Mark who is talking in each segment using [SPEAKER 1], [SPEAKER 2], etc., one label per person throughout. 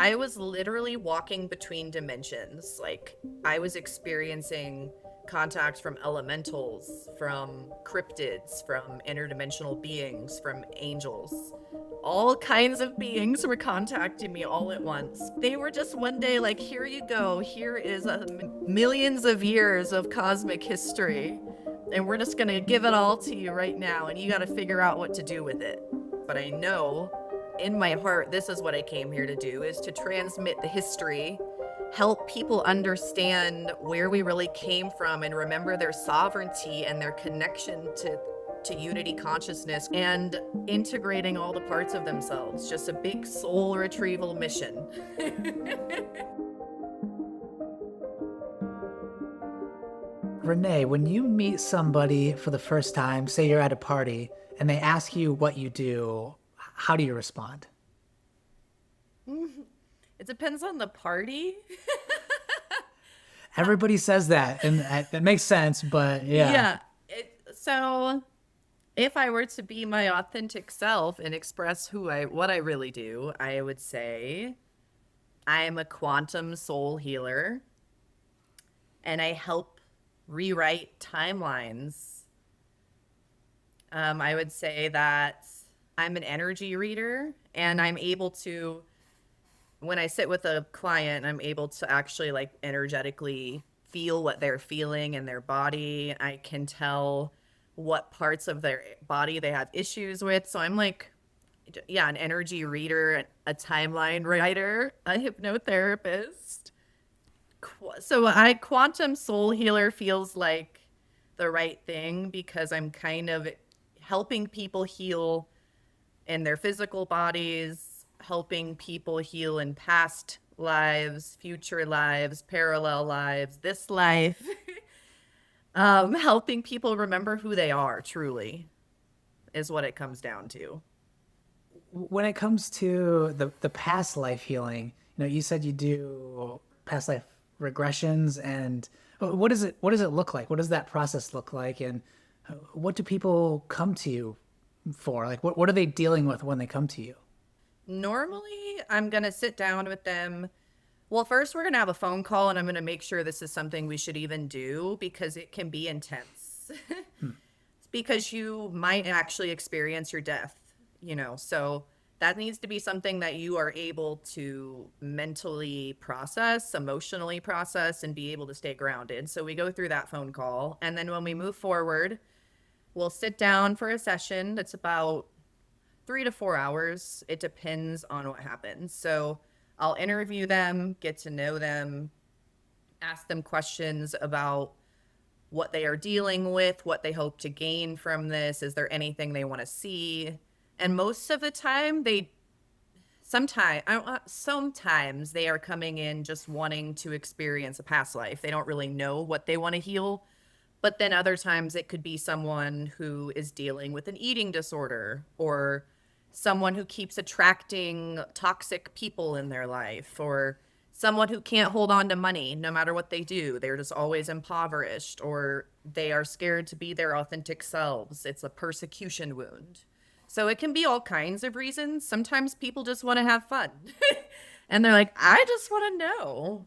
[SPEAKER 1] I was literally walking between dimensions. Like, I was experiencing contact from elementals, from cryptids, from interdimensional beings, from angels. All kinds of beings were contacting me all at once. They were just one day like, here you go. Here is millions of years of cosmic history. And we're just going to give it all to you right now. And you got to figure out what to do with it. But I know in my heart, this is what I came here to do, is to transmit the history, help people understand where we really came from and remember their sovereignty and their connection to unity consciousness and integrating all the parts of themselves. Just a big soul retrieval mission.
[SPEAKER 2] Renee, when you meet somebody for the first time, say you're at a party, and they ask you what you do, how do you respond?
[SPEAKER 1] It depends on the party.
[SPEAKER 2] Everybody says that, and that makes sense, but yeah.
[SPEAKER 1] Yeah. So if I were to be my authentic self and express what I really do, I would say I'm a quantum soul healer and I help rewrite timelines. I would say that I'm an energy reader and I'm able to, when I sit with a client, I'm able to actually like energetically feel what they're feeling in their body. I can tell what parts of their body they have issues with. So I'm like, yeah, an energy reader, a timeline writer, a hypnotherapist. So I quantum soul healer feels like the right thing because I'm kind of helping people heal in their physical bodies, helping people heal in past lives, future lives, parallel lives, this life, helping people remember who they are truly is what it comes down to.
[SPEAKER 2] When it comes to the past life healing, you said you do past life regressions, and what does it look like? What does that process look like, and what do people come to you for? Like, what are they dealing with when they come to you?
[SPEAKER 1] Normally, I'm going to sit down with them. Well, first, we're going to have a phone call, and I'm going to make sure this is something we should even do because it can be intense. Because you might actually experience your death, so that needs to be something that you are able to mentally process, emotionally process, and be able to stay grounded. So we go through that phone call. And then when we move forward, we'll sit down for a session that's about 3 to 4 hours. It depends on what happens. So I'll interview them, get to know them, ask them questions about what they are dealing with, what they hope to gain from this. Is there anything they want to see? And most of the time, sometimes they are coming in just wanting to experience a past life. They don't really know what they want to heal. But then other times it could be someone who is dealing with an eating disorder or someone who keeps attracting toxic people in their life or someone who can't hold on to money no matter what they do. They're just always impoverished or they are scared to be their authentic selves. It's a persecution wound. So it can be all kinds of reasons. Sometimes people just want to have fun. And they're like, I just want to know,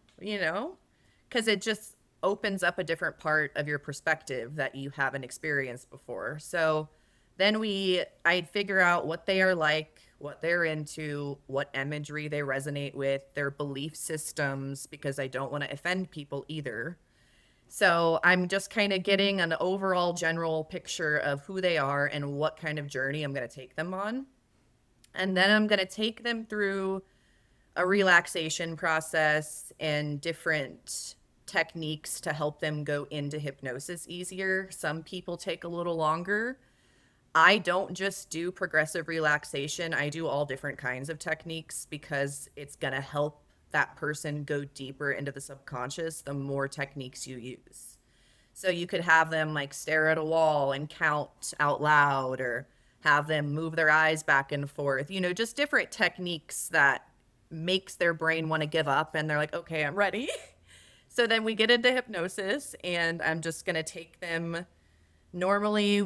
[SPEAKER 1] because it just opens up a different part of your perspective that you haven't experienced before. So then I'd figure out what they are like, what they're into, what imagery they resonate with, their belief systems, because I don't want to offend people either. So I'm just kind of getting an overall general picture of who they are and what kind of journey I'm going to take them on. And then I'm going to take them through a relaxation process and different techniques to help them go into hypnosis easier. Some people take a little longer. I don't just do progressive relaxation. I do all different kinds of techniques because it's going to help that person go deeper into the subconscious the more techniques you use. So you could have them like stare at a wall and count out loud or have them move their eyes back and forth, just different techniques that makes their brain want to give up and they're like, okay, I'm ready. So then we get into hypnosis and I'm just going to take them Normally,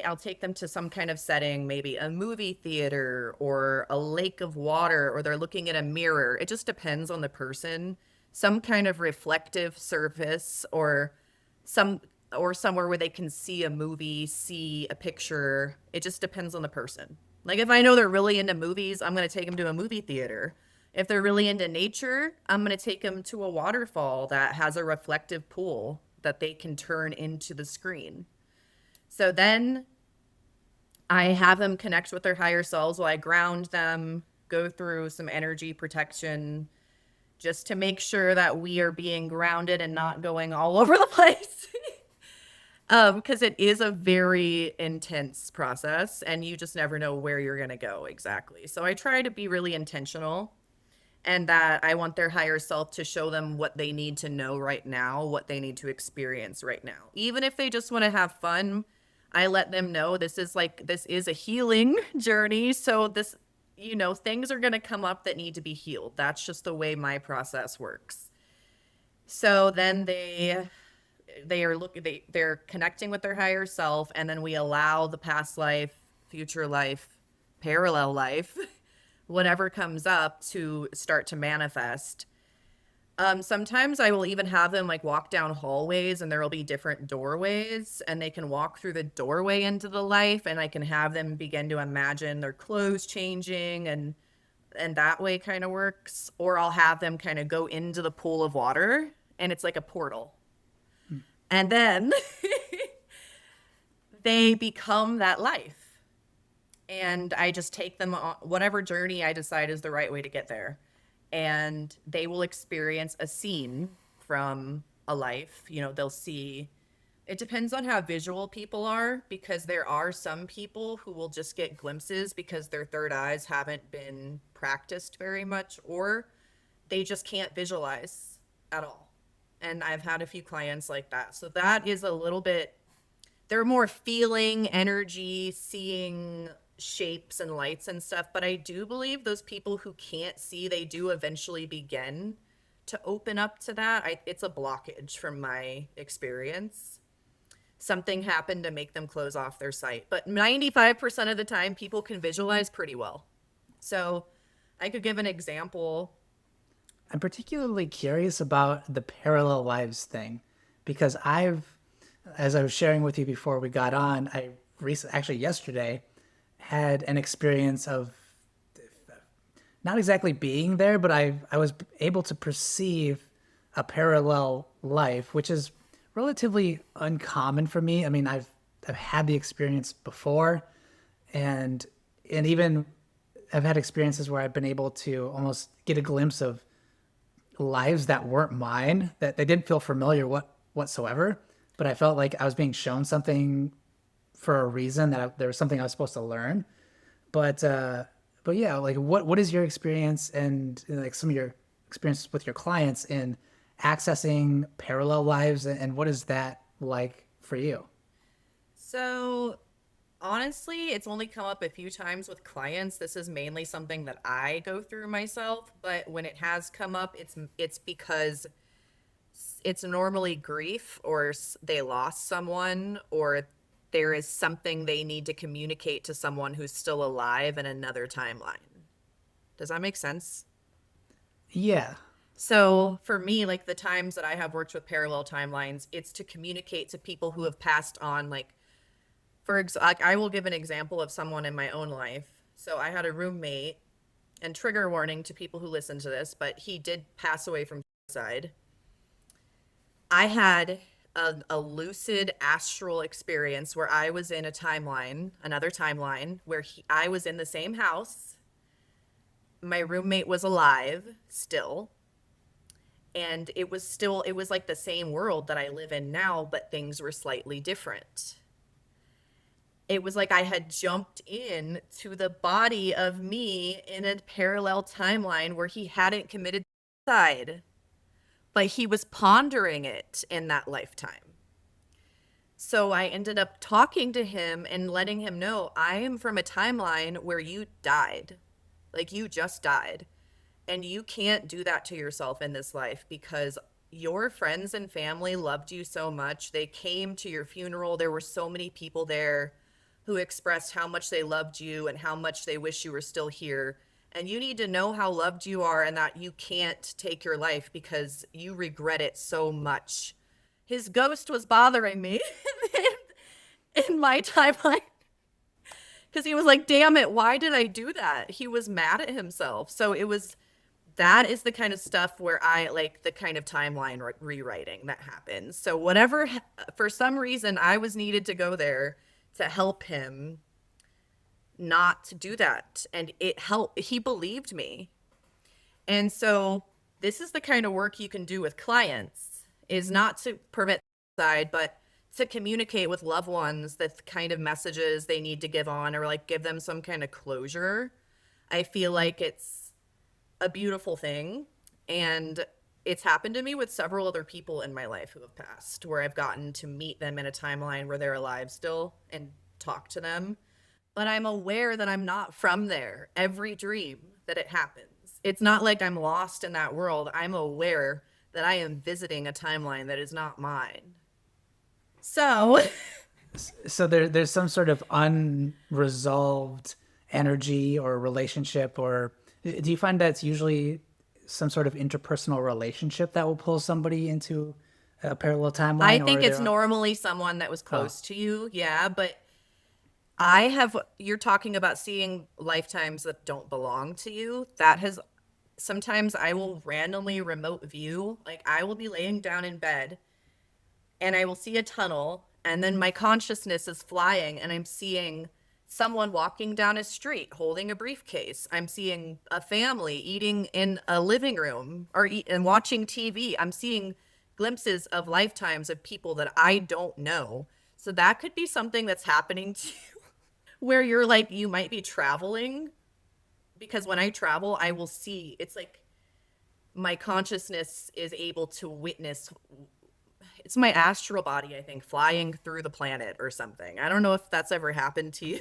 [SPEAKER 1] I'll take them to some kind of setting, maybe a movie theater or a lake of water, or they're looking at a mirror. It just depends on the person. Some kind of reflective surface, some or somewhere where they can see a movie, see a picture. It just depends on the person. Like if I know they're really into movies, I'm going to take them to a movie theater. If they're really into nature, I'm going to take them to a waterfall that has a reflective pool that they can turn into the screen. So then I have them connect with their higher selves while I ground them, go through some energy protection just to make sure that we are being grounded and not going all over the place. Because it is a very intense process and you just never know where you're going to go exactly. So I try to be really intentional, and that I want their higher self to show them what they need to know right now, what they need to experience right now. Even if they just want to have fun, I let them know this is a healing journey. So things are going to come up that need to be healed. That's just the way my process works. So then they're connecting with their higher self, and then we allow the past life, future life, parallel life, whatever comes up to start to manifest. Sometimes I will even have them like walk down hallways, and there will be different doorways, and they can walk through the doorway into the life, and I can have them begin to imagine their clothes changing, and that way kind of works. Or I'll have them kind of go into the pool of water, and it's like a portal. And then they become that life. And I just take them on whatever journey I decide is the right way to get there. And they will experience a scene from a life. They'll see, it depends on how visual people are, because there are some people who will just get glimpses because their third eyes haven't been practiced very much, or they just can't visualize at all. And I've had a few clients like that. So that is a little bit, they're more feeling energy, seeing shapes and lights and stuff. But I do believe those people who can't see, they do eventually begin to open up to that. It's a blockage from my experience. Something happened to make them close off their sight. But 95% of the time, people can visualize pretty well. So I could give an example.
[SPEAKER 2] I'm particularly curious about the parallel lives thing because as I was sharing with you before we got on, actually yesterday had an experience of not exactly being there, but I was able to perceive a parallel life, which is relatively uncommon for me. I mean, I've had the experience before, and even I've had experiences where I've been able to almost get a glimpse of lives that weren't mine, that they didn't feel familiar whatsoever, but I felt like I was being shown something for a reason, there was something I was supposed to learn. But yeah, like what is your experience and like some of your experiences with your clients in accessing parallel lives, and what is that like for you?
[SPEAKER 1] So honestly, it's only come up a few times with clients. This is mainly something that I go through myself, but when it has come up, it's because it's normally grief, or they lost someone, or there is something they need to communicate to someone who's still alive in another timeline. Does that make sense?
[SPEAKER 2] Yeah.
[SPEAKER 1] So for me, like the times that I have worked with parallel timelines, it's to communicate to people who have passed on. Like like I will give an example of someone in my own life. So I had a roommate, and trigger warning to people who listen to this, but he did pass away from suicide. I had a lucid astral experience where I was in another timeline, where I was in the same house. My roommate was alive still. And it was like the same world that I live in now, but things were slightly different. It was like I had jumped in to the body of me in a parallel timeline where he hadn't committed suicide, but he was pondering it in that lifetime. So I ended up talking to him and letting him know, I am from a timeline where you died. Like you just died. And you can't do that to yourself in this life, because your friends and family loved you so much. They came to your funeral. There were so many people there who expressed how much they loved you and how much they wish you were still here. And you need to know how loved you are and that you can't take your life because you regret it so much. His ghost was bothering me in my timeline because he was like, damn it, why did I do that? He was mad at himself. So it was, that is the kind of stuff where I like the kind of timeline rewriting that happens. So whatever, for some reason, I was needed to go there to help him not to do that. And it helped. He believed me. And so this is the kind of work you can do with clients, is not to prevent suicide, but to communicate with loved ones the kind of messages they need to give on, or like give them some kind of closure. I feel like it's a beautiful thing. And it's happened to me with several other people in my life who have passed, where I've gotten to meet them in a timeline where they're alive still and talk to them. But I'm aware that I'm not from there every dream that it happens. It's not like I'm lost in that world. I'm aware that I am visiting a timeline that is not mine. So,
[SPEAKER 2] So there's some sort of unresolved energy or relationship, or do you find that it's usually some sort of interpersonal relationship that will pull somebody into a parallel
[SPEAKER 1] I
[SPEAKER 2] timeline,
[SPEAKER 1] think
[SPEAKER 2] or
[SPEAKER 1] it's
[SPEAKER 2] they're
[SPEAKER 1] normally someone that was
[SPEAKER 2] oh,
[SPEAKER 1] close to you. Yeah, but I have, you're talking about seeing lifetimes that don't belong to you. That has, sometimes I will randomly remote view, like I will be laying down in bed and I will see a tunnel, and then my consciousness is flying and I'm seeing someone walking down a street holding a briefcase. I'm seeing a family eating in a living room or and watching TV. I'm seeing glimpses of lifetimes of people that I don't know. So that could be something that's happening to you where you're like, you might be traveling, because when I travel, I will see, it's like my consciousness is able to witness, it's my astral body, I think, flying through the planet or something. I don't know if that's ever happened to you.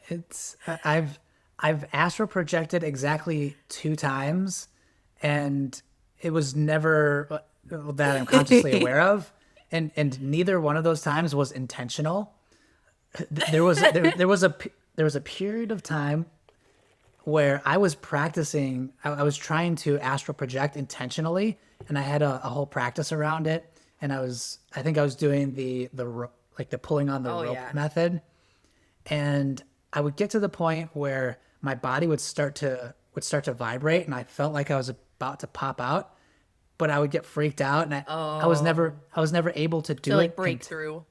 [SPEAKER 2] it's I've astral projected exactly 2 times, and it was never that I'm consciously aware of, and neither one of those times was intentional. There was a period of time where I was practicing. I was trying to astral project intentionally, and I had a whole practice around it. And I think I was doing like the pulling on the
[SPEAKER 1] Oh,
[SPEAKER 2] rope
[SPEAKER 1] yeah.
[SPEAKER 2] method. And I would get to the point where my body would start to vibrate, and I felt like I was about to pop out, but I would get freaked out, and
[SPEAKER 1] Oh,
[SPEAKER 2] I was never able to
[SPEAKER 1] to
[SPEAKER 2] do
[SPEAKER 1] like
[SPEAKER 2] it.
[SPEAKER 1] break through.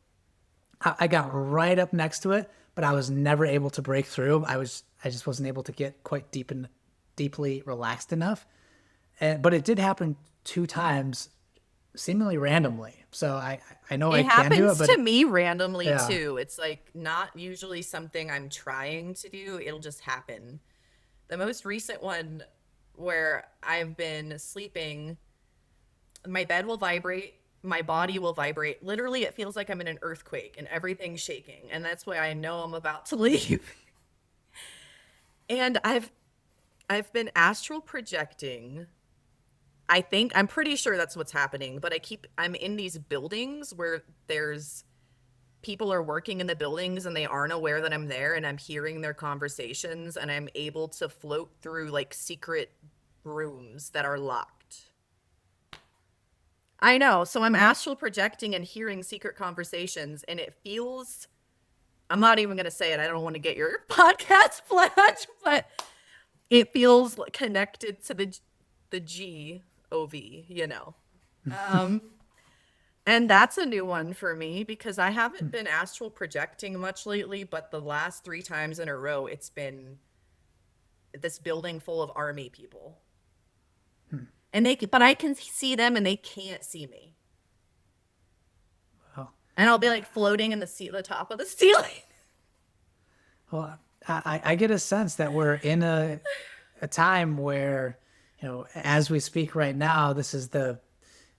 [SPEAKER 2] I got right up next to it, but I was never able to break through. I just wasn't able to get quite deeply relaxed enough. But it did happen 2 times, seemingly randomly. So I know I
[SPEAKER 1] It
[SPEAKER 2] can do it,
[SPEAKER 1] happens
[SPEAKER 2] but
[SPEAKER 1] to me randomly
[SPEAKER 2] yeah.
[SPEAKER 1] too. It's like not usually something I'm trying to do, it'll just happen. The most recent one where I've been sleeping, my bed will vibrate, my body will vibrate. Literally, it feels like I'm in an earthquake and everything's shaking. And that's why I know I'm about to leave. And I've been astral projecting. I think I'm pretty sure that's what's happening, but I'm in these buildings where there's people are working in the buildings and they aren't aware that I'm there, and I'm hearing their conversations, and I'm able to float through like secret rooms that are locked. I know. So I'm astral projecting and hearing secret conversations, and it feels, I'm not even going to say it. I don't want to get your podcast flash, but it feels connected to the GOV, you know. Um and that's a new one for me because I haven't been astral projecting much lately, but the last 3 times in a row it's been this building full of army people. And but I can see them and they can't see me.
[SPEAKER 2] Well,
[SPEAKER 1] And I'll be like floating in the top of the ceiling.
[SPEAKER 2] well, I get a sense that we're in a time where, as we speak right now, this is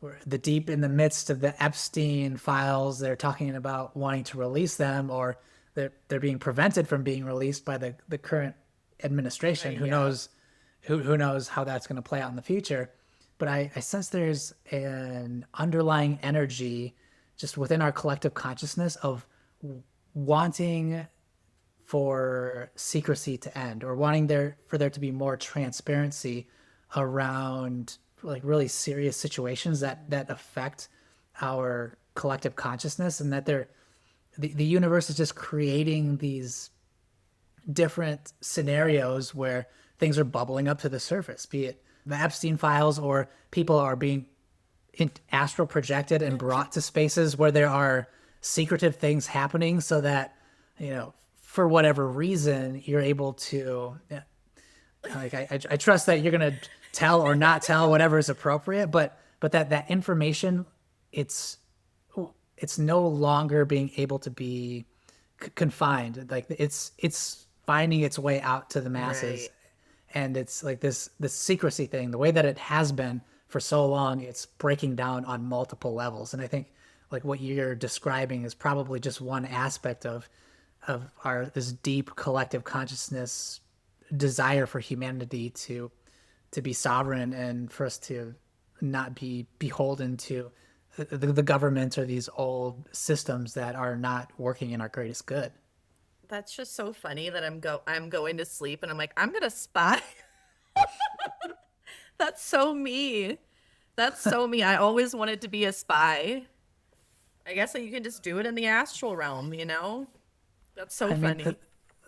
[SPEAKER 2] we're the deep in the midst of the Epstein files. They're talking about wanting to release them, or they're being prevented from being released by the current administration. Who
[SPEAKER 1] Yeah.
[SPEAKER 2] knows, who knows how that's going to play out in the future. but I sense there's an underlying energy just within our collective consciousness of wanting for secrecy to end, or wanting there to be more transparency around like really serious situations that affect our collective consciousness, and that the universe is just creating these different scenarios where things are bubbling up to the surface, be it the Epstein files, or people are being astral projected and brought to spaces where there are secretive things happening, so that, for whatever reason, you're able to, like, I trust that you're going to tell or not tell whatever is appropriate, but that information, it's it's no longer being able to be confined. Like, it's finding its way out to the masses,
[SPEAKER 1] Right.
[SPEAKER 2] and it's like this secrecy thing, the way that it has been for so long, it's breaking down on multiple levels. And I think like what you're describing is probably just one aspect of our this deep collective consciousness desire for humanity to be sovereign, and for us to not be beholden to the government or these old systems that are not working in our greatest good.
[SPEAKER 1] That's just so funny that I'm going to sleep and I'm like, I'm gonna spy. That's so me. That's so me. I always wanted to be a spy. I guess that you can just do it in the astral realm, you know? That's so
[SPEAKER 2] I mean,
[SPEAKER 1] funny.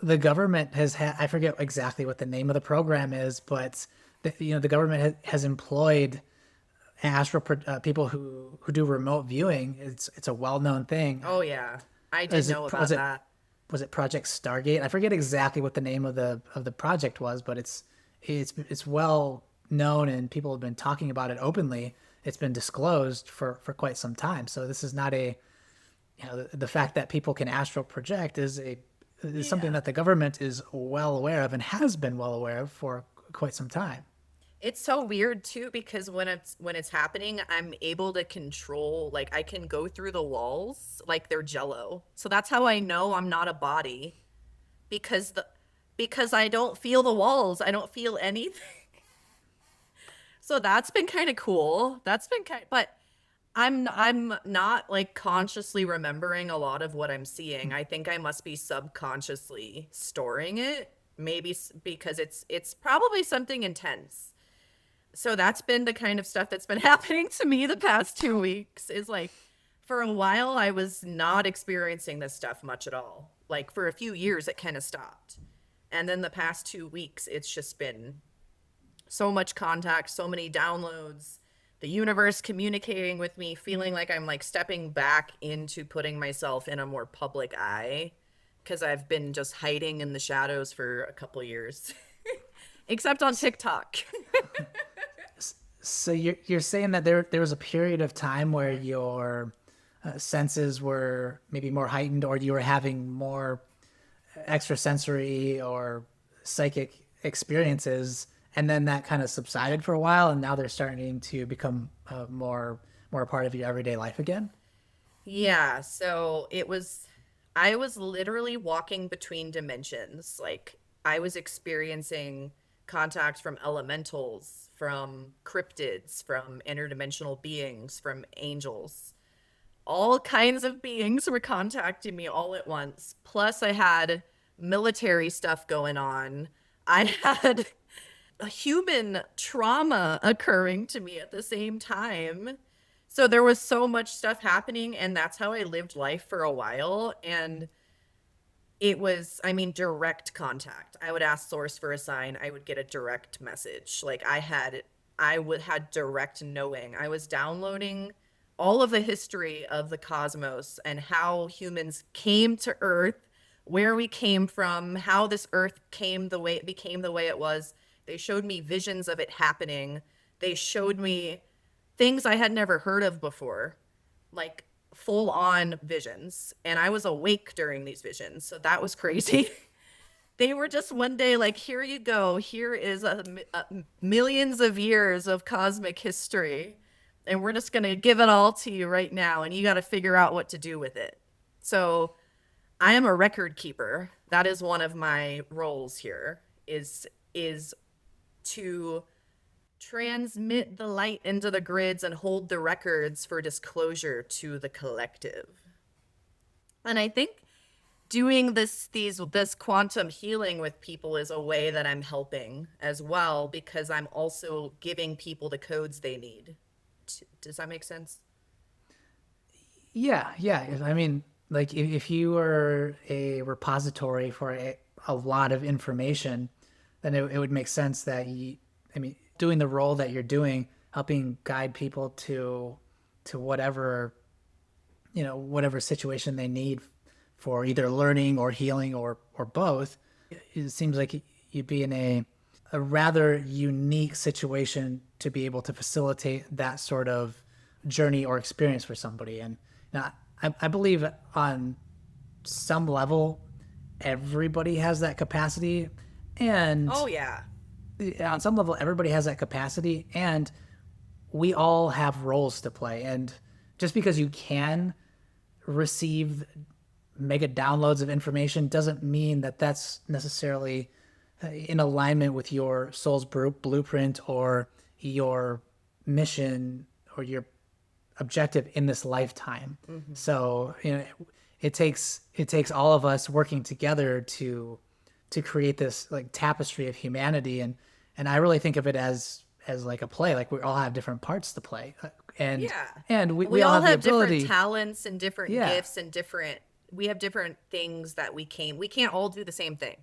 [SPEAKER 2] the government has had, I forget exactly what the name of the program is, but the government has employed people who do remote viewing. It's a well-known thing.
[SPEAKER 1] Oh yeah. I did
[SPEAKER 2] Is
[SPEAKER 1] know
[SPEAKER 2] it was
[SPEAKER 1] about
[SPEAKER 2] it
[SPEAKER 1] that.
[SPEAKER 2] was it Project Stargate? I forget exactly what the name of the project was, but it's well known, and people have been talking about it openly. It's been disclosed for quite some time. So this is not a, the fact that people can astral project is something
[SPEAKER 1] Yeah.
[SPEAKER 2] that the government is well aware of and has been well aware of for quite some time.
[SPEAKER 1] It's so weird too because when it's happening, I'm able to control, like I can go through the walls like they're jello. So that's how I know I'm not a body because I don't feel the walls. I don't feel anything. So that's been kind of cool. That's been kind, but I'm not like consciously remembering a lot of what I'm seeing. I think I must be subconsciously storing it, maybe because it's probably something intense. So that's been the kind of stuff that's been happening to me the past 2 weeks. Is like, for a while I was not experiencing this stuff much at all. Like for a few years it kind of stopped. And then the past 2 weeks it's just been so much contact, so many downloads, the universe communicating with me, feeling like I'm like stepping back into putting myself in a more public eye because I've been just hiding in the shadows for a couple years. Except on TikTok.
[SPEAKER 2] So you're saying that there was a period of time where your senses were maybe more heightened, or you were having more extrasensory or psychic experiences, and then that kind of subsided for a while, and now they're starting to become more a part of your everyday life again.
[SPEAKER 1] Yeah, so I was literally walking between dimensions. Like I was experiencing contacts from elementals, from cryptids, from interdimensional beings, from angels. All kinds of beings were contacting me all at once. Plus, I had military stuff going on. I had a human trauma occurring to me at the same time. So there was so much stuff happening, and that's how I lived life for a while. And it was, I mean, direct contact. I would ask source for a sign, I would get a direct message. Like I would had direct knowing. I was downloading all of the history of the cosmos and how humans came to Earth, where we came from, how this Earth came the way it became the way it was. They showed me visions of it happening. They showed me things I had never heard of before, like full on visions. And I was awake during these visions. So that was crazy. They were just one day like, here you go. Here is a millions of years of cosmic history. And we're just going to give it all to you right now. And you got to figure out what to do with it. So I am a record keeper. That is one of my roles here is to Transmit the light into the grids and hold the records for disclosure to the collective. And I think doing this quantum healing with people is a way that I'm helping as well, because I'm also giving people the codes they need. Does that make sense?
[SPEAKER 2] Yeah, yeah. I mean, like if you were a repository for a lot of information, then it would make sense that I mean, doing the role that you're doing, helping guide people to whatever, whatever situation they need for either learning or healing or both. It seems like you'd be in a rather unique situation to be able to facilitate that sort of journey or experience for somebody. And now I believe on some level, everybody has that capacity. And
[SPEAKER 1] Oh, yeah.
[SPEAKER 2] on some level, everybody has that capacity. And we all have roles to play. And just because you can receive mega downloads of information doesn't mean that that's necessarily in alignment with your soul's blueprint or your mission or your objective in this lifetime.
[SPEAKER 1] Mm-hmm.
[SPEAKER 2] So, it takes all of us working together to create this like tapestry of humanity. And I really think of it as like a play, like we all have different parts to play. And
[SPEAKER 1] Yeah.
[SPEAKER 2] and we
[SPEAKER 1] We
[SPEAKER 2] all
[SPEAKER 1] all
[SPEAKER 2] have the
[SPEAKER 1] have
[SPEAKER 2] ability.
[SPEAKER 1] different talents and different
[SPEAKER 2] Yeah.
[SPEAKER 1] gifts and we have different things that we can't all do the same thing.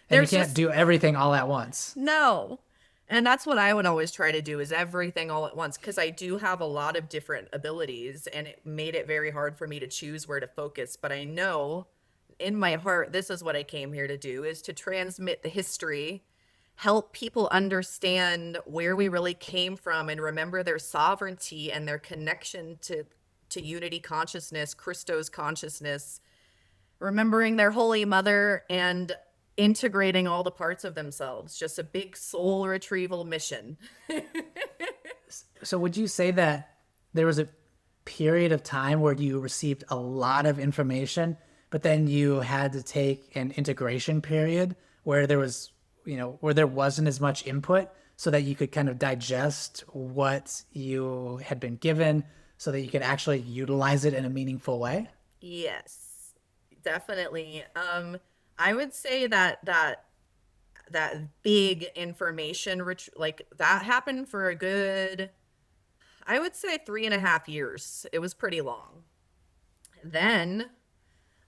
[SPEAKER 2] And you
[SPEAKER 1] There's
[SPEAKER 2] can't
[SPEAKER 1] just
[SPEAKER 2] do everything all at once.
[SPEAKER 1] no. And that's what I would always try to do, is everything all at once, because I do have a lot of different abilities, and it made it very hard for me to choose where to focus. But I know in my heart, this is what I came here to do, is to transmit the history, help people understand where we really came from, and remember their sovereignty and their connection to unity consciousness, Christos consciousness, remembering their holy mother, and integrating all the parts of themselves. Just a big soul retrieval mission.
[SPEAKER 2] So would you say that there was a period of time where you received a lot of information, but then you had to take an integration period where there was, where there wasn't as much input so that you could kind of digest what you had been given so that you could actually utilize it in a meaningful way?
[SPEAKER 1] Yes, definitely. I would say that big information like that happened for a good, I would say 3.5 years. It was pretty long. Then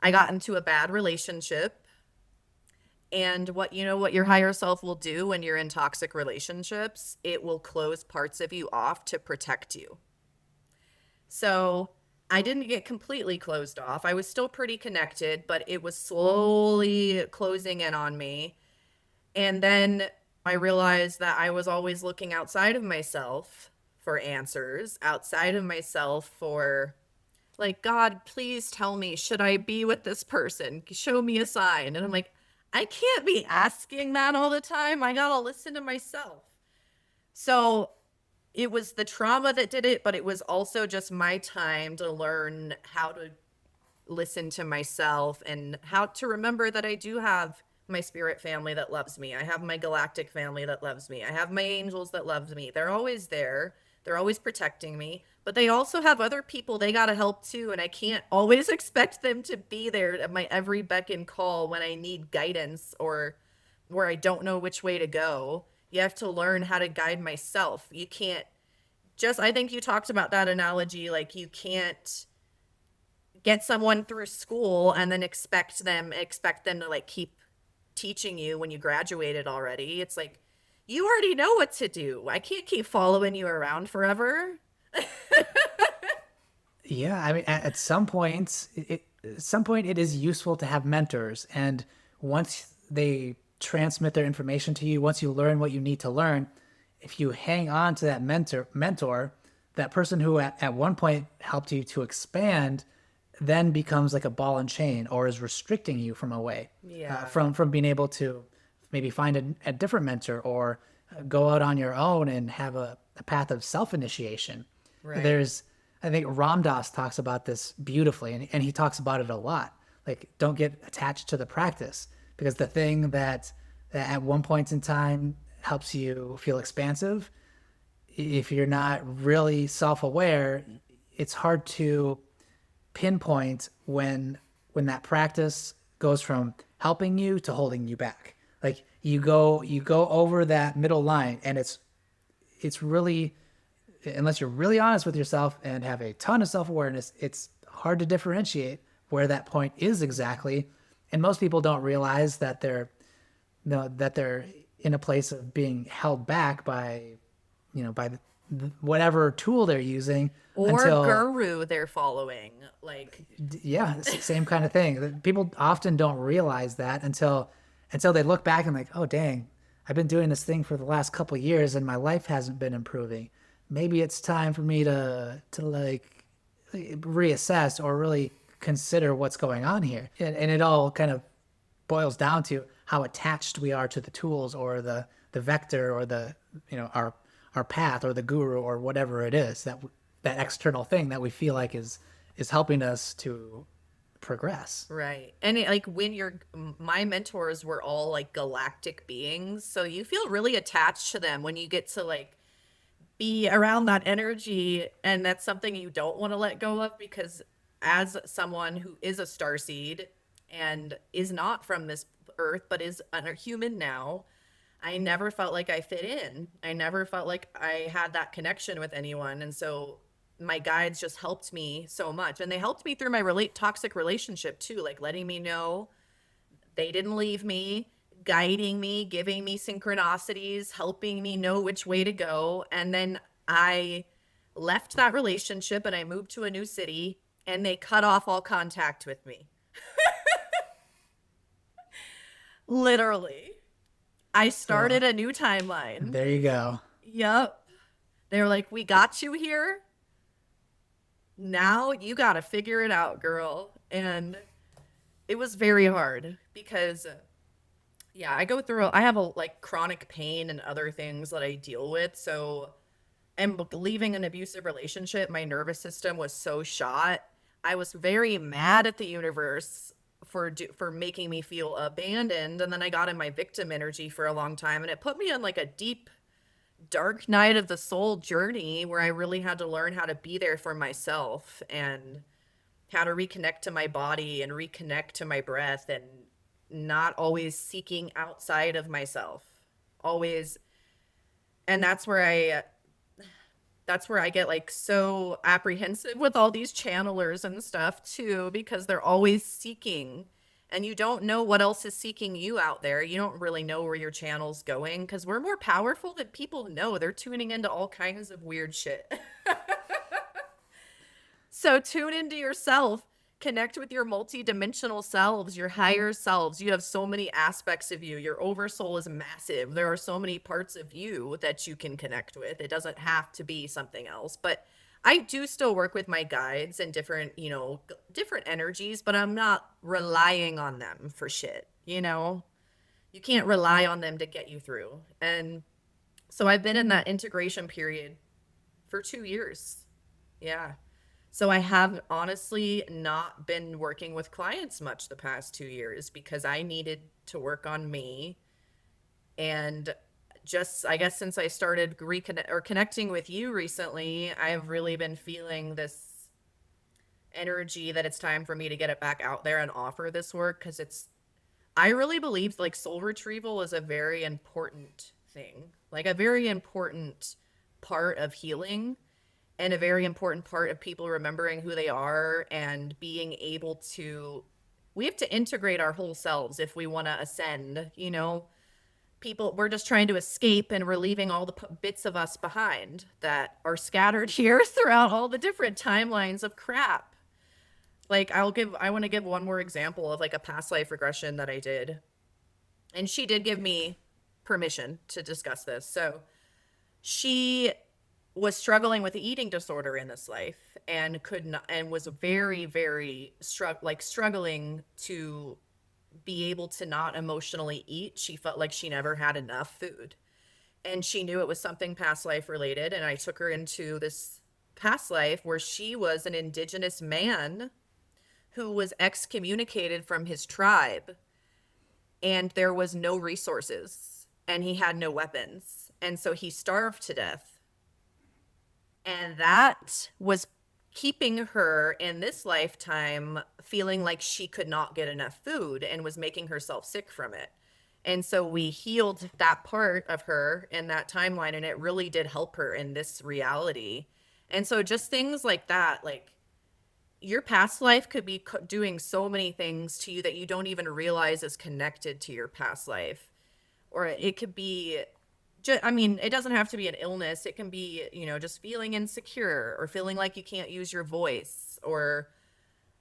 [SPEAKER 1] I got into a bad relationship. And what your higher self will do when you're in toxic relationships, it will close parts of you off to protect you. So I didn't get completely closed off. I was still pretty connected, but it was slowly closing in on me. And then I realized that I was always looking outside of myself for answers, outside of myself for, like, God, please tell me, should I be with this person? Show me a sign. And I'm like, I can't be asking that all the time. I gotta listen to myself. So it was the trauma that did it, but it was also just my time to learn how to listen to myself and how to remember that I do have my spirit family that loves me. I have my galactic family that loves me. I have my angels that love me. They're always there. They're always protecting me, but they also have other people they got to help too. And I can't always expect them to be there at my every beck and call when I need guidance or where I don't know which way to go. You have to learn how to guide myself. You can't I think you talked about that analogy. Like, you can't get someone through school and then expect them to like keep teaching you when you graduated already. It's like, you already know what to do. I can't keep following you around forever.
[SPEAKER 2] Yeah, I mean, at some point, it is useful to have mentors, and once they transmit their information to you, once you learn what you need to learn, if you hang on to that mentor, that person who at one point helped you to expand, then becomes like a ball and chain, or is restricting you from a way,
[SPEAKER 1] Yeah.
[SPEAKER 2] from being able to maybe find a different mentor or go out on your own and have a path of self-initiation.
[SPEAKER 1] Right.
[SPEAKER 2] I think Ram Dass talks about this beautifully, and he talks about it a lot. Like, don't get attached to the practice, because the thing that at one point in time helps you feel expansive. If you're not really self-aware, it's hard to pinpoint when that practice goes from helping you to holding you back. Like you go over that middle line, and it's really, unless you're really honest with yourself and have a ton of self-awareness, it's hard to differentiate where that point is exactly. And most people don't realize that they're in a place of being held back by, by whatever tool they're using
[SPEAKER 1] Or
[SPEAKER 2] until,
[SPEAKER 1] guru they're following. Like,
[SPEAKER 2] yeah, same kind of thing. People often don't realize that until they look back and like, oh dang, I've been doing this thing for the last couple of years and my life hasn't been improving. Maybe it's time for me to like reassess or really consider what's going on here. And it all kind of boils down to how attached we are to the tools or the vector or the, our path or the guru or whatever it is, that external thing that we feel like is helping us to progress.
[SPEAKER 1] right. And like when my mentors were all like galactic beings. So you feel really attached to them when you get to like be around that energy. And that's something you don't want to let go of, because as someone who is a starseed and is not from this earth, but is a human now, I never felt like I fit in. I never felt like I had that connection with anyone. And so my guides just helped me so much. And they helped me through my toxic relationship too, like letting me know they didn't leave me, guiding me, giving me synchronicities, helping me know which way to go. And then I left that relationship and I moved to a new city, and they cut off all contact with me. Literally. I
[SPEAKER 2] So
[SPEAKER 1] started a new timeline.
[SPEAKER 2] there you go.
[SPEAKER 1] Yep. They were like, we got you here. Now you got to figure it out, girl. And it was very hard because, yeah, I have a like chronic pain and other things that I deal with. So, and leaving an abusive relationship, my nervous system was so shot. I was very mad at the universe for making me feel abandoned, and then I got in my victim energy for a long time, and it put me on like a deep dark night of the soul journey where I really had to learn how to be there for myself and how to reconnect to my body and reconnect to my breath, and not always seeking outside of myself. Always. And that's where I get like so apprehensive with all these channelers and stuff too, because they're always seeking, and you don't know what else is seeking you out there. You don't really know where your channel's going, because we're more powerful than people know. They're tuning into all kinds of weird shit. So tune into yourself, connect with your multidimensional selves, your higher selves. You have so many aspects of you. Your oversoul is massive. There are so many parts of you that you can connect with. It doesn't have to be something else. But I do still work with my guides and different, different energies, but I'm not relying on them for shit, You can't rely on them to get you through. And so I've been in that integration period for 2 years. Yeah. So I have honestly not been working with clients much the past 2 years because I needed to work on me. And just, I guess, since I started connecting with you recently, I've really been feeling this energy that it's time for me to get it back out there and offer this work, because I really believe like soul retrieval is a very important thing, like a very important part of healing, and a very important part of people remembering who they are and being able to, we have to integrate our whole selves if we want to ascend. People, we're just trying to escape, and we're leaving all the bits of us behind that are scattered here throughout all the different timelines of crap. Like I want to give one more example of like a past life regression that I did, and she did give me permission to discuss this. So she was struggling with an eating disorder in this life, and could not, and was very, very struggling to be able to not emotionally eat. She felt like she never had enough food, and she knew it was something past life related. And I took her into this past life where she was an indigenous man who was excommunicated from his tribe, and there was no resources. and he had no weapons. And so he starved to death. And that was keeping her in this lifetime feeling like she could not get enough food and was making herself sick from it. And so we healed that part of her in that timeline, and it really did help her in this reality. And so just things like that, like your past life could be doing so many things to you that you don't even realize is connected to your past life. Or it could be I mean, it doesn't have to be an illness. It can be, just feeling insecure or feeling like you can't use your voice or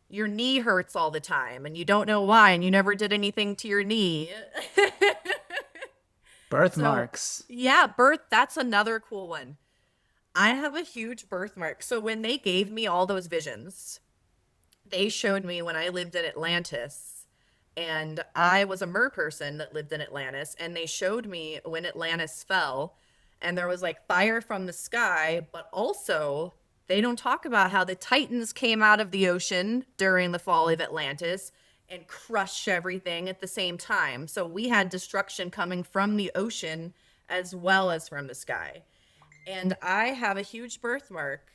[SPEAKER 1] your knee hurts all the time and you don't know why and you never did anything to your knee. So,
[SPEAKER 2] Birthmarks.
[SPEAKER 1] yeah, that's another cool one. I have a huge birthmark. So when they gave me all those visions, they showed me when I lived in Atlantis, and I was a mer person that lived in Atlantis, and they showed me when Atlantis fell, and there was like fire from the sky, but also they don't talk about how the Titans came out of the ocean during the fall of Atlantis and crushed everything at the same time. So we had destruction coming from the ocean as well as from the sky. And I have a huge birthmark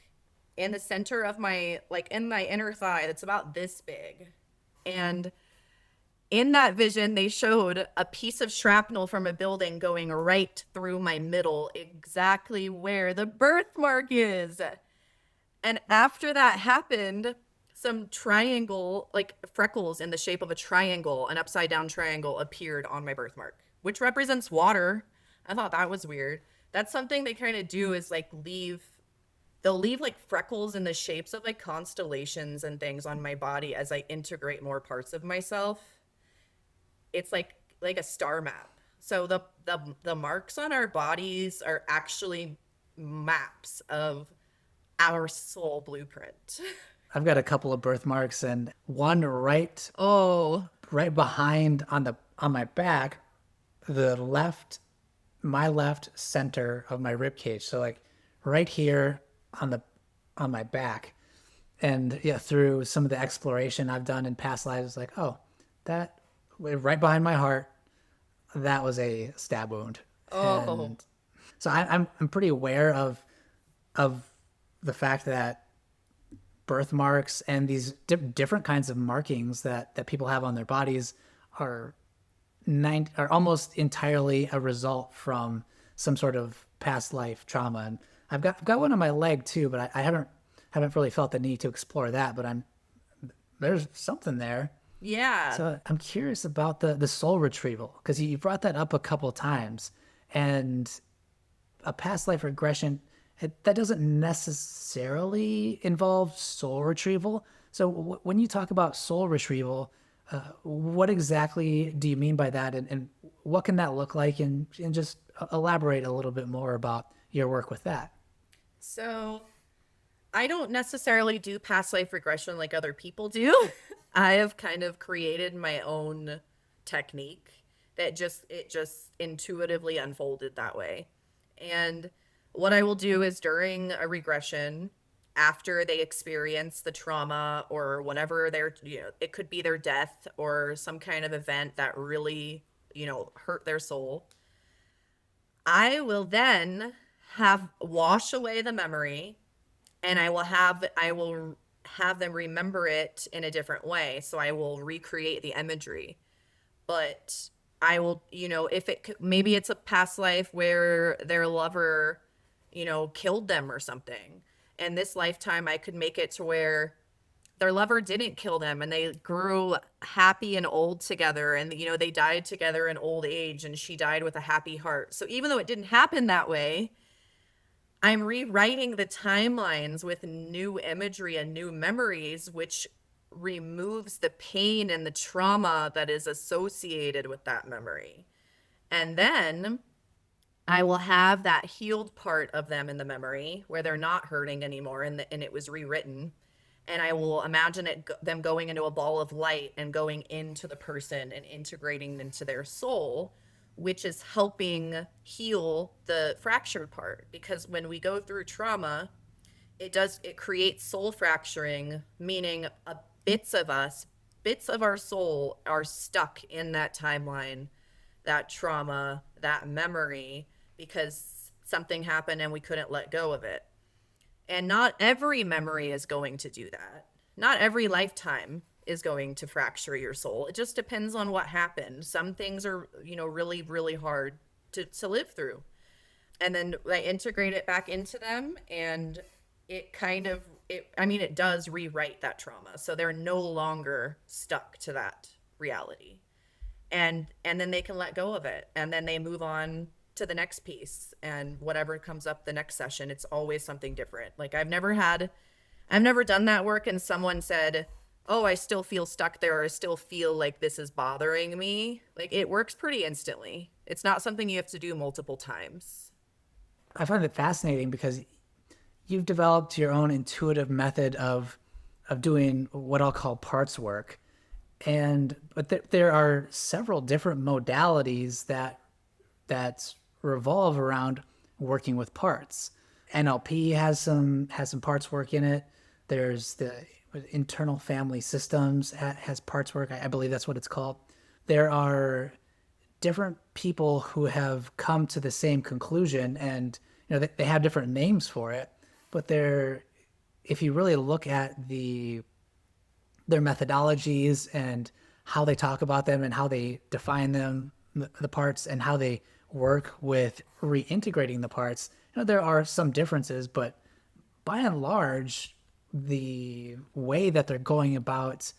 [SPEAKER 1] in the center of my, like in my inner thigh that's about this big. And in that vision, they showed a piece of shrapnel from a building going right through my middle, exactly where the birthmark is. And after that happened, some triangle, like freckles in the shape of a triangle, an upside down triangle appeared on my birthmark, which represents water. I thought that was weird. That's something they kind of do is like they'll leave like freckles in the shapes of like constellations and things on my body as I integrate more parts of myself. It's like a star map. So the marks on our bodies are actually maps of our soul blueprint.
[SPEAKER 2] I've got a couple of birthmarks and one
[SPEAKER 1] Oh,
[SPEAKER 2] right behind on my back, the left my left center of my rib cage. So like right here on the on my back. And yeah, through some of the exploration I've done in past lives, it's like, oh, that right behind my heart, that was a stab wound.
[SPEAKER 1] oh,
[SPEAKER 2] And so I'm pretty aware of the fact that birthmarks and these different kinds of markings that people have on their bodies are are almost entirely a result from some sort of past life trauma. And I've got one on my leg too, but I haven't really felt the need to explore that. But there's something there.
[SPEAKER 1] yeah.
[SPEAKER 2] So I'm curious about the soul retrieval because you brought that up a couple times, and a past life regression that doesn't necessarily involve soul retrieval. So when you talk about soul retrieval, what exactly do you mean by that, and what can that look like? And just elaborate a little bit more about your work with that.
[SPEAKER 1] So I don't necessarily do past life regression like other people do. I have kind of created my own technique that just intuitively unfolded that way. And what I will do is during a regression, after they experience the trauma or whatever it could be their death or some kind of event that really, hurt their soul, I will then have wash away the memory, and I will have them remember it in a different way. So I will recreate the imagery. But I will, if maybe it's a past life where their lover, killed them or something. And this lifetime I could make it to where their lover didn't kill them and they grew happy and old together, and they died together in old age and she died with a happy heart. So even though it didn't happen that way, I'm rewriting the timelines with new imagery and new memories, which removes the pain and the trauma that is associated with that memory. And then I will have that healed part of them in the memory where they're not hurting anymore, and it was rewritten. And I will imagine them going into a ball of light and going into the person and integrating into their soul, which is helping heal the fractured part. Because when we go through trauma, it creates soul fracturing, meaning bits of our soul are stuck in that timeline that trauma, that memory, because something happened and we couldn't let go of it. And not every memory is going to do that. Not every lifetime is going to fracture your soul. It just depends on what happened. Some things are, really, really hard to live through. And then I integrate it back into them, and it kind of, it does rewrite that trauma. So they're no longer stuck to that reality. And then they can let go of it, and then they move on to the next piece, and whatever comes up the next session, it's always something different. Like I've never done that work and someone said, oh, I still feel stuck there, or I still feel like this is bothering me. Like, it works pretty instantly. It's not something you have to do multiple times.
[SPEAKER 2] I find it fascinating because you've developed your own intuitive method of doing what I'll call parts work. But there are several different modalities that revolve around working with parts. NLP has some parts work in it. There's the internal family systems has parts work. I believe that's what it's called. There are different people who have come to the same conclusion, and they have different names for it. But if you really look at their methodologies and how they talk about them and how they define them, the parts, and how they work with reintegrating the parts, there are some differences, but by and large, the way that they're going about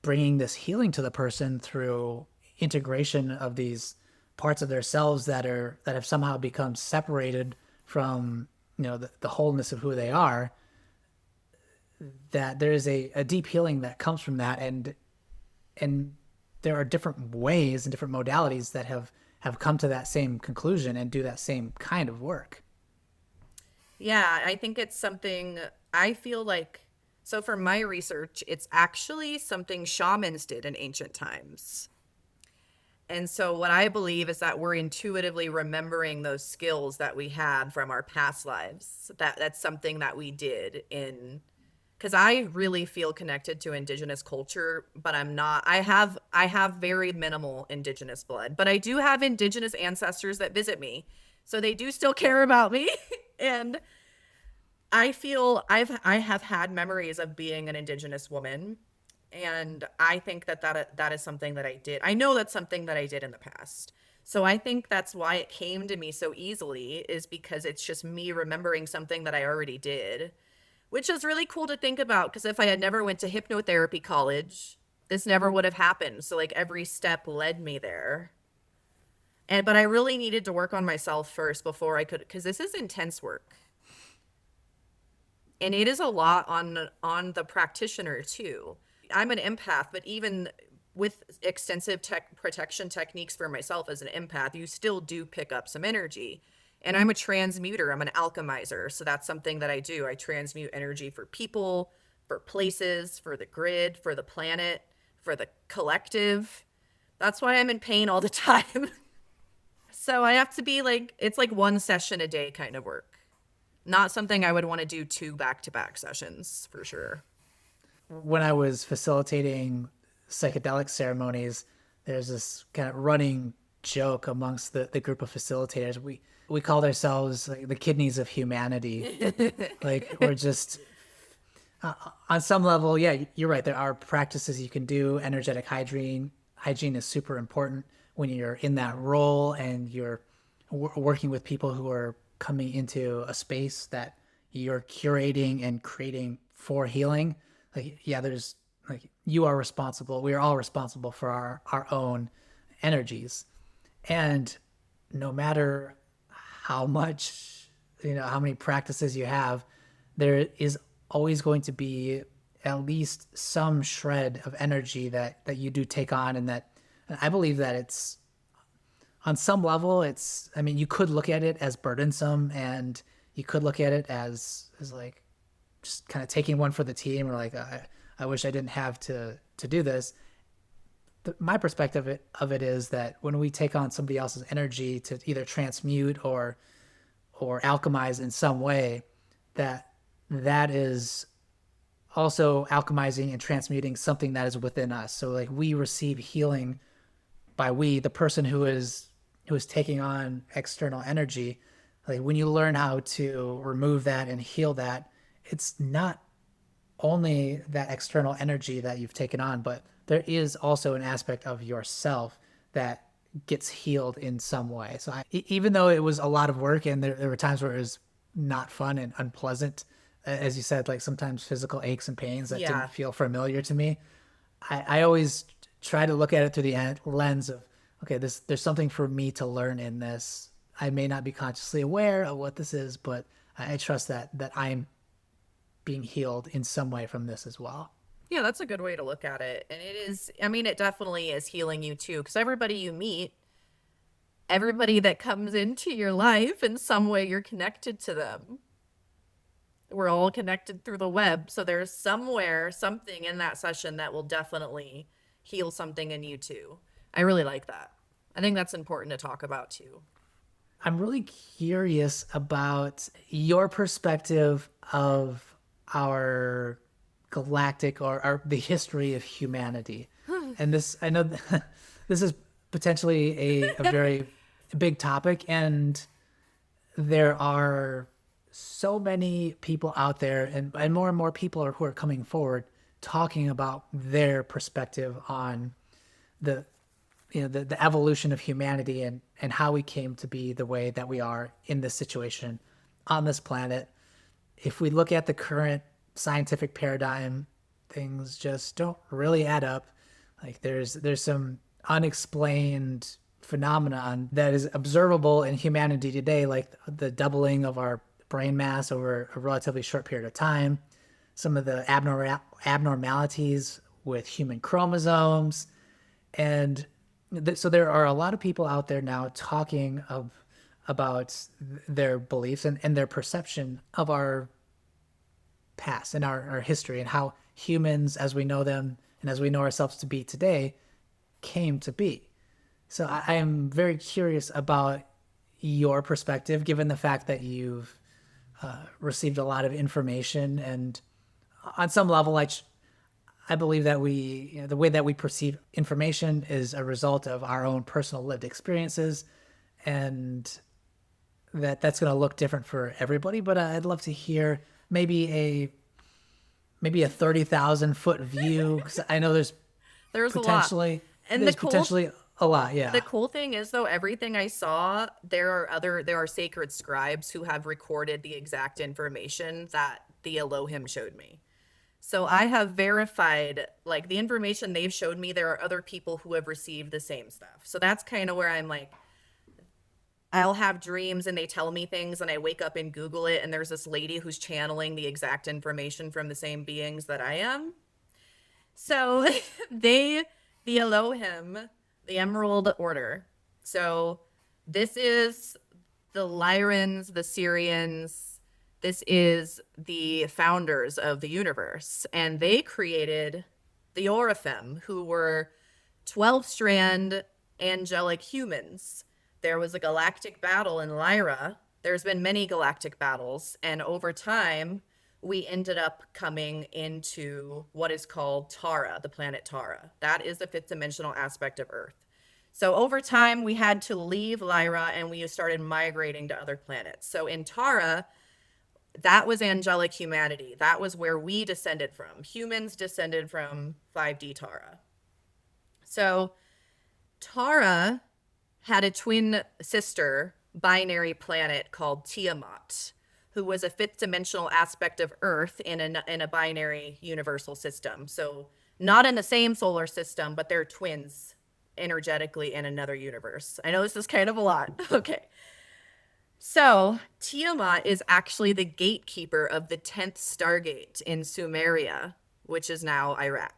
[SPEAKER 2] bringing this healing to the person through integration of these parts of themselves that have somehow become separated from the wholeness of who they are, that there is a deep healing that comes from that, and there are different ways and different modalities that have come to that same conclusion and do that same kind of work.
[SPEAKER 1] Yeah, I think it's something I feel like. So, for my research, it's actually something shamans did in ancient times. And so, what I believe is that we're intuitively remembering those skills that we had from our past lives. That's something that we did in, because I really feel connected to indigenous culture, but I'm not. I have very minimal indigenous blood, but I do have indigenous ancestors that visit me. So they do still care about me. And I feel I have had memories of being an indigenous woman, and I think that is something that I did. I know that's something that I did in the past. So I think that's why it came to me so easily, is because it's just me remembering something that I already did, which is really cool to think about, because if I had never went to hypnotherapy college, this never would have happened. So like every step led me there. But I really needed to work on myself first before I could, because this is intense work. And it is a lot on the practitioner too. I'm an empath, but even with extensive protection techniques for myself as an empath, you still do pick up some energy. And I'm a transmuter, I'm an alchemizer. So that's something that I do. I transmute energy for people, for places, for the grid, for the planet, for the collective. That's why I'm in pain all the time. So I have to be like, it's like one session a day kind of work. Not something I would want to do 2 back-to-back sessions for sure.
[SPEAKER 2] When I was facilitating psychedelic ceremonies, there's this kind of running joke amongst the group of facilitators. We called ourselves like the kidneys of humanity. Like, we're just on some level, yeah, you're right. There are practices you can do. Energetic hygiene is super important when you're in that role and you're working with people who are coming into a space that you're curating and creating for healing. Like, yeah, there's like, you are responsible. We are all responsible for our own energies. And no matter how much, how many practices you have, there is always going to be at least some shred of energy that you do take on. And that I believe that it's, on some level, you could look at it as burdensome, and you could look at it as like just kind of taking one for the team, or like, I wish I didn't have to do this. My perspective of it is that when we take on somebody else's energy to either transmute or alchemize in some way, that is also alchemizing and transmuting something that is within us. So like, we receive healing by we, the person who is taking on external energy, like when you learn how to remove that and heal that, it's not only that external energy that you've taken on, but there is also an aspect of yourself that gets healed in some way. So even though it was a lot of work and there were times where it was not fun and unpleasant, as you said, like sometimes physical aches and pains that
[SPEAKER 1] Yeah.
[SPEAKER 2] didn't feel familiar to me, I always try to look at it through the lens of, okay, there's something for me to learn in this. I may not be consciously aware of what this is, but I trust that I'm being healed in some way from this as well.
[SPEAKER 1] Yeah, that's a good way to look at it. And it is, I mean, it definitely is healing you too, because everybody you meet, everybody that comes into your life, in some way you're connected to them. We're all connected through the web. So there's somewhere, something in that session that will definitely heal something in you too. I really like that. I think that's important to talk about too.
[SPEAKER 2] I'm really curious about your perspective of our galactic or the history of humanity. And this, I know this is potentially a very big topic, and there are so many people out there, and more people who are coming forward talking about their perspective on the the evolution of humanity and how we came to be the way that we are in this situation on this planet. If we look at the current scientific paradigm, things just don't really add up. Like there's some unexplained phenomenon that is observable in humanity today, like the doubling of our brain mass over a relatively short period of time, some of the abnormalities with human chromosomes, and so there are a lot of people out there now talking about their beliefs and their perception of our past and our history and how humans as we know them and as we know ourselves to be today came to be. So I am very curious about your perspective, given the fact that you've received a lot of information, and on some level, I believe that the way that we perceive information is a result of our own personal lived experiences, and that's going to look different for everybody. But I'd love to hear maybe a 30,000-foot view, because I know
[SPEAKER 1] There's a lot.
[SPEAKER 2] potentially
[SPEAKER 1] And
[SPEAKER 2] there's potentially a lot.
[SPEAKER 1] the
[SPEAKER 2] Yeah.
[SPEAKER 1] cool thing is though, everything I saw, there are sacred scribes who have recorded the exact information that the Elohim showed me. So I have verified, like, the information they've showed me, there are other people who have received the same stuff. So that's kind of where I'm like, I'll have dreams and they tell me things and I wake up and Google it and there's this lady who's channeling the exact information from the same beings that I am. So they, the Elohim, the Emerald Order. So this is the Lyrans, the Syrians. This is the founders of the universe. And they created the Orifem, who were 12-strand angelic humans. There was a galactic battle in Lyra. There's been many galactic battles. And over time, we ended up coming into what is called Tara, the planet Tara. That is the fifth dimensional aspect of Earth. So over time, we had to leave Lyra and we started migrating to other planets. So in Tara, that was angelic humanity. That was where we descended from. Humans descended from 5D Tara. So Tara had a twin sister binary planet called Tiamat, who was a fifth dimensional aspect of Earth in a binary universal system. So not in the same solar system, but they're twins energetically in another universe. I know this is kind of a lot. Okay. So Tiamat is actually the gatekeeper of the 10th Stargate in Sumeria, which is now Iraq.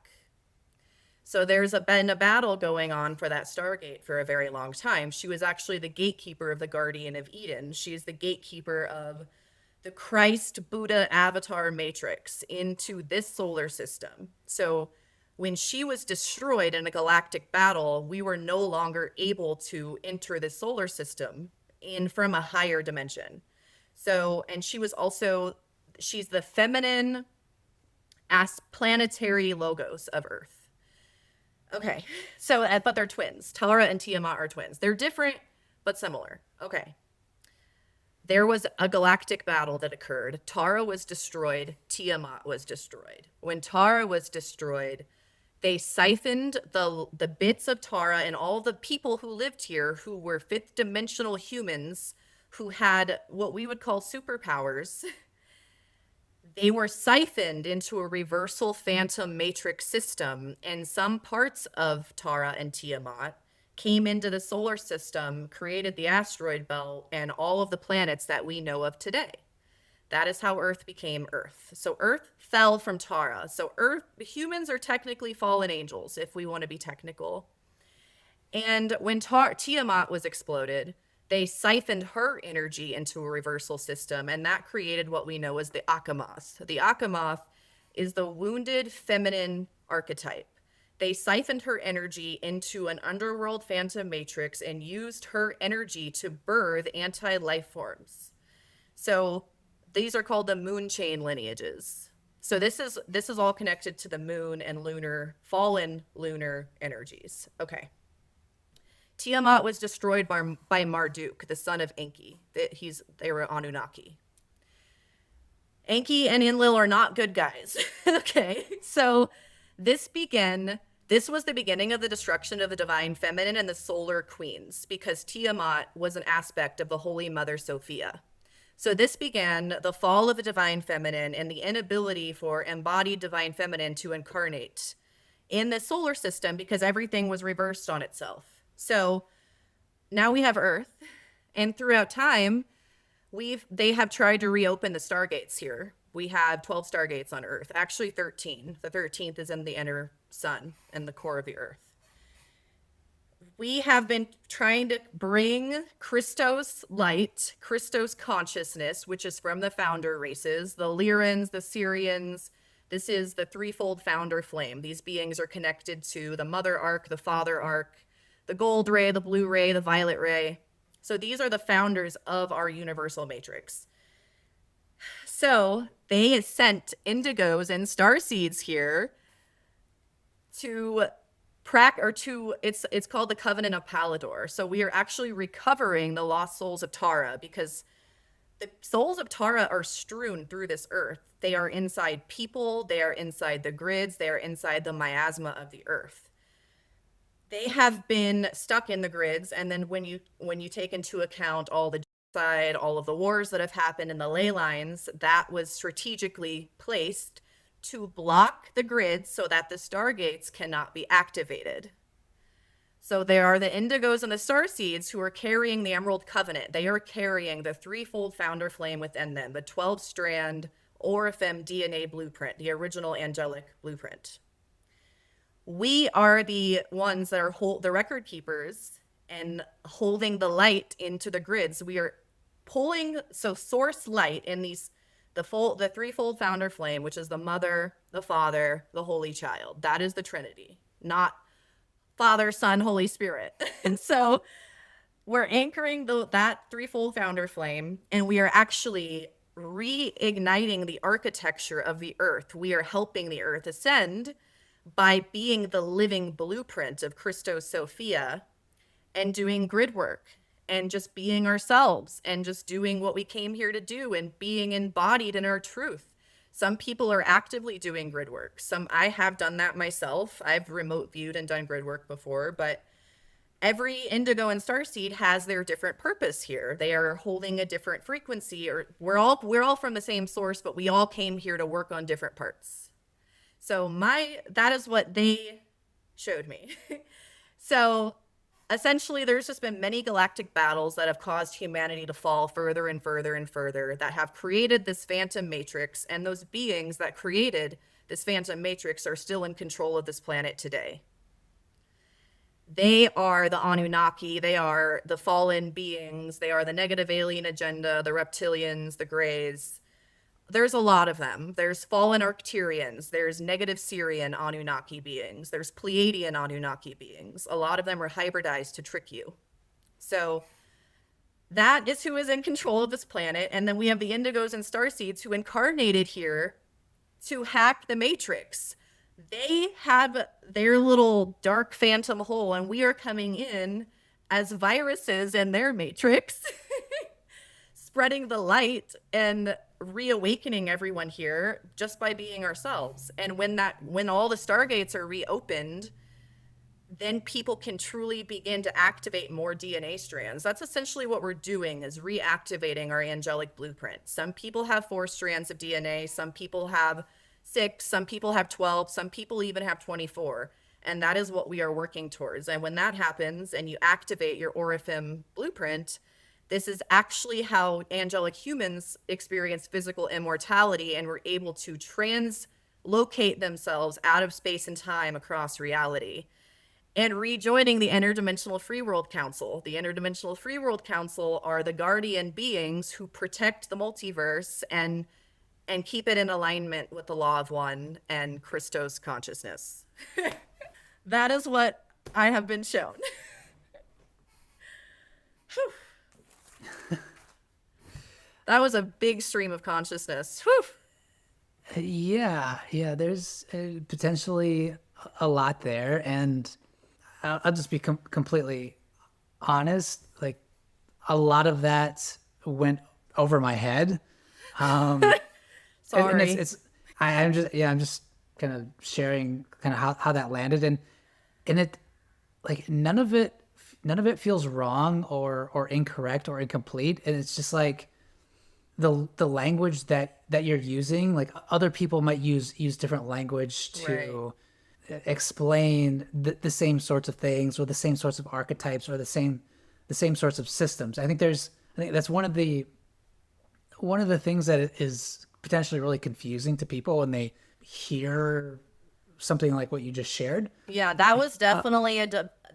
[SPEAKER 1] So there's been a battle going on for that Stargate for a very long time. She was actually the gatekeeper of the Guardian of Eden. She's the gatekeeper of the Christ Buddha avatar matrix into this solar system. So when she was destroyed in a galactic battle, we were no longer able to enter the solar system in from a higher dimension. So, and she's the feminine as planetary logos of Earth. Okay. So, but they're twins. Tara and Tiamat are twins. They're different, but similar. Okay. There was a galactic battle that occurred. Tara was destroyed. Tiamat was destroyed. When Tara was destroyed, they siphoned the bits of Tara and all the people who lived here who were fifth dimensional humans who had what we would call superpowers. They were siphoned into a reversal phantom matrix system, and some parts of Tara and Tiamat came into the solar system, created the asteroid belt, and all of the planets that we know of today. That is how Earth became Earth. So Earth fell from Tara. So humans are technically fallen angels, if we want to be technical. And when Tiamat was exploded, they siphoned her energy into a reversal system, and that created what we know as the Akamoth. The Akamoth is the wounded feminine archetype. They siphoned her energy into an underworld phantom matrix and used her energy to birth anti-life forms. So these are called the moon chain lineages. So this is all connected to the moon and fallen lunar energies. Okay. Tiamat was destroyed by Marduk, the son of Enki. They were Anunnaki. Enki and Enlil are not good guys. Okay, so this was the beginning of the destruction of the divine feminine and the solar queens, because Tiamat was an aspect of the Holy Mother Sophia. So this began the fall of the divine feminine and the inability for embodied divine feminine to incarnate in the solar system because everything was reversed on itself. So now we have Earth, and throughout time, they have tried to reopen the stargates here. We have 12 stargates on Earth, actually 13. The 13th is in the inner sun and the core of the Earth. We have been trying to bring Christos light, Christos consciousness, which is from the founder races, the Lyrans, the Syrians. This is the threefold founder flame. These beings are connected to the mother arc, the father arc, the gold ray, the blue ray, the violet ray. So these are the founders of our universal matrix. So they sent indigos and starseeds here to it's called the Covenant of Palador. So we are actually recovering the lost souls of Tara, because the souls of Tara are strewn through this earth. They are inside people, they are inside the grids, they are inside the miasma of the earth. They have been stuck in the grids, and then when you take into account all the genocide, all of the wars that have happened in the ley lines, that was strategically placed to block the grids so that the stargates cannot be activated. So there are the indigos and the starseeds who are carrying the Emerald Covenant. They are carrying the threefold founder flame within them, the 12-strand Orifem DNA blueprint, the original angelic blueprint. We are the ones that are the record keepers and holding the light into the grids. We are pulling source light in the threefold founder flame, which is the Mother, the Father, the Holy Child. That is the Trinity, not Father, Son, Holy Spirit. And so we're anchoring that threefold founder flame, and we are actually reigniting the architecture of the earth. We are helping the earth ascend by being the living blueprint of Christos Sophia and doing grid work and just being ourselves and just doing what we came here to do and being embodied in our truth. Some people are actively doing grid work. I have done that myself. I've remote viewed and done grid work before, but every indigo and starseed has their different purpose here. They are holding a different frequency, or we're all from the same source, but we all came here to work on different parts. So that is what they showed me. So essentially, there's just been many galactic battles that have caused humanity to fall further and further and further, that have created this phantom matrix, and those beings that created this phantom matrix are still in control of this planet today. They are the Anunnaki, they are the fallen beings, they are the negative alien agenda, the reptilians, the Greys. There's a lot of them. There's fallen Arcturians, there's negative Syrian Anunnaki beings, there's Pleiadian Anunnaki beings. A lot of them are hybridized to trick you. So that is who is in control of this planet. And then we have the indigos and starseeds who incarnated here to hack the matrix. They have their little dark phantom hole, and we are coming in as viruses in their matrix, spreading the light and reawakening everyone here just by being ourselves. And when all the stargates are reopened, then people can truly begin to activate more DNA strands. That's essentially what we're doing, is reactivating our angelic blueprint. Some people have 4 strands of DNA, some people have 6, some people have 12, some people even have 24. And that is what we are working towards. And when that happens and you activate your Orifim blueprint, this is actually how angelic humans experience physical immortality and were able to translocate themselves out of space and time across reality and rejoining the Interdimensional Free World Council. The Interdimensional Free World Council are the guardian beings who protect the multiverse and keep it in alignment with the law of one and Christos consciousness. That is what I have been shown. That was a big stream of consciousness. Whew.
[SPEAKER 2] Yeah, there's potentially a lot there, and I'll just be completely honest. Like, a lot of that went over my head.
[SPEAKER 1] Sorry.
[SPEAKER 2] And I'm just kind of sharing kind of how that landed, and it, like, none of it feels wrong or incorrect or incomplete, and it's just like the language that you're using, like, other people might use different language to explain the same sorts of things or the same sorts of archetypes or the same sorts of systems. I think that's one of the things that is potentially really confusing to people when they hear something like what you just shared.
[SPEAKER 1] Yeah, that was definitely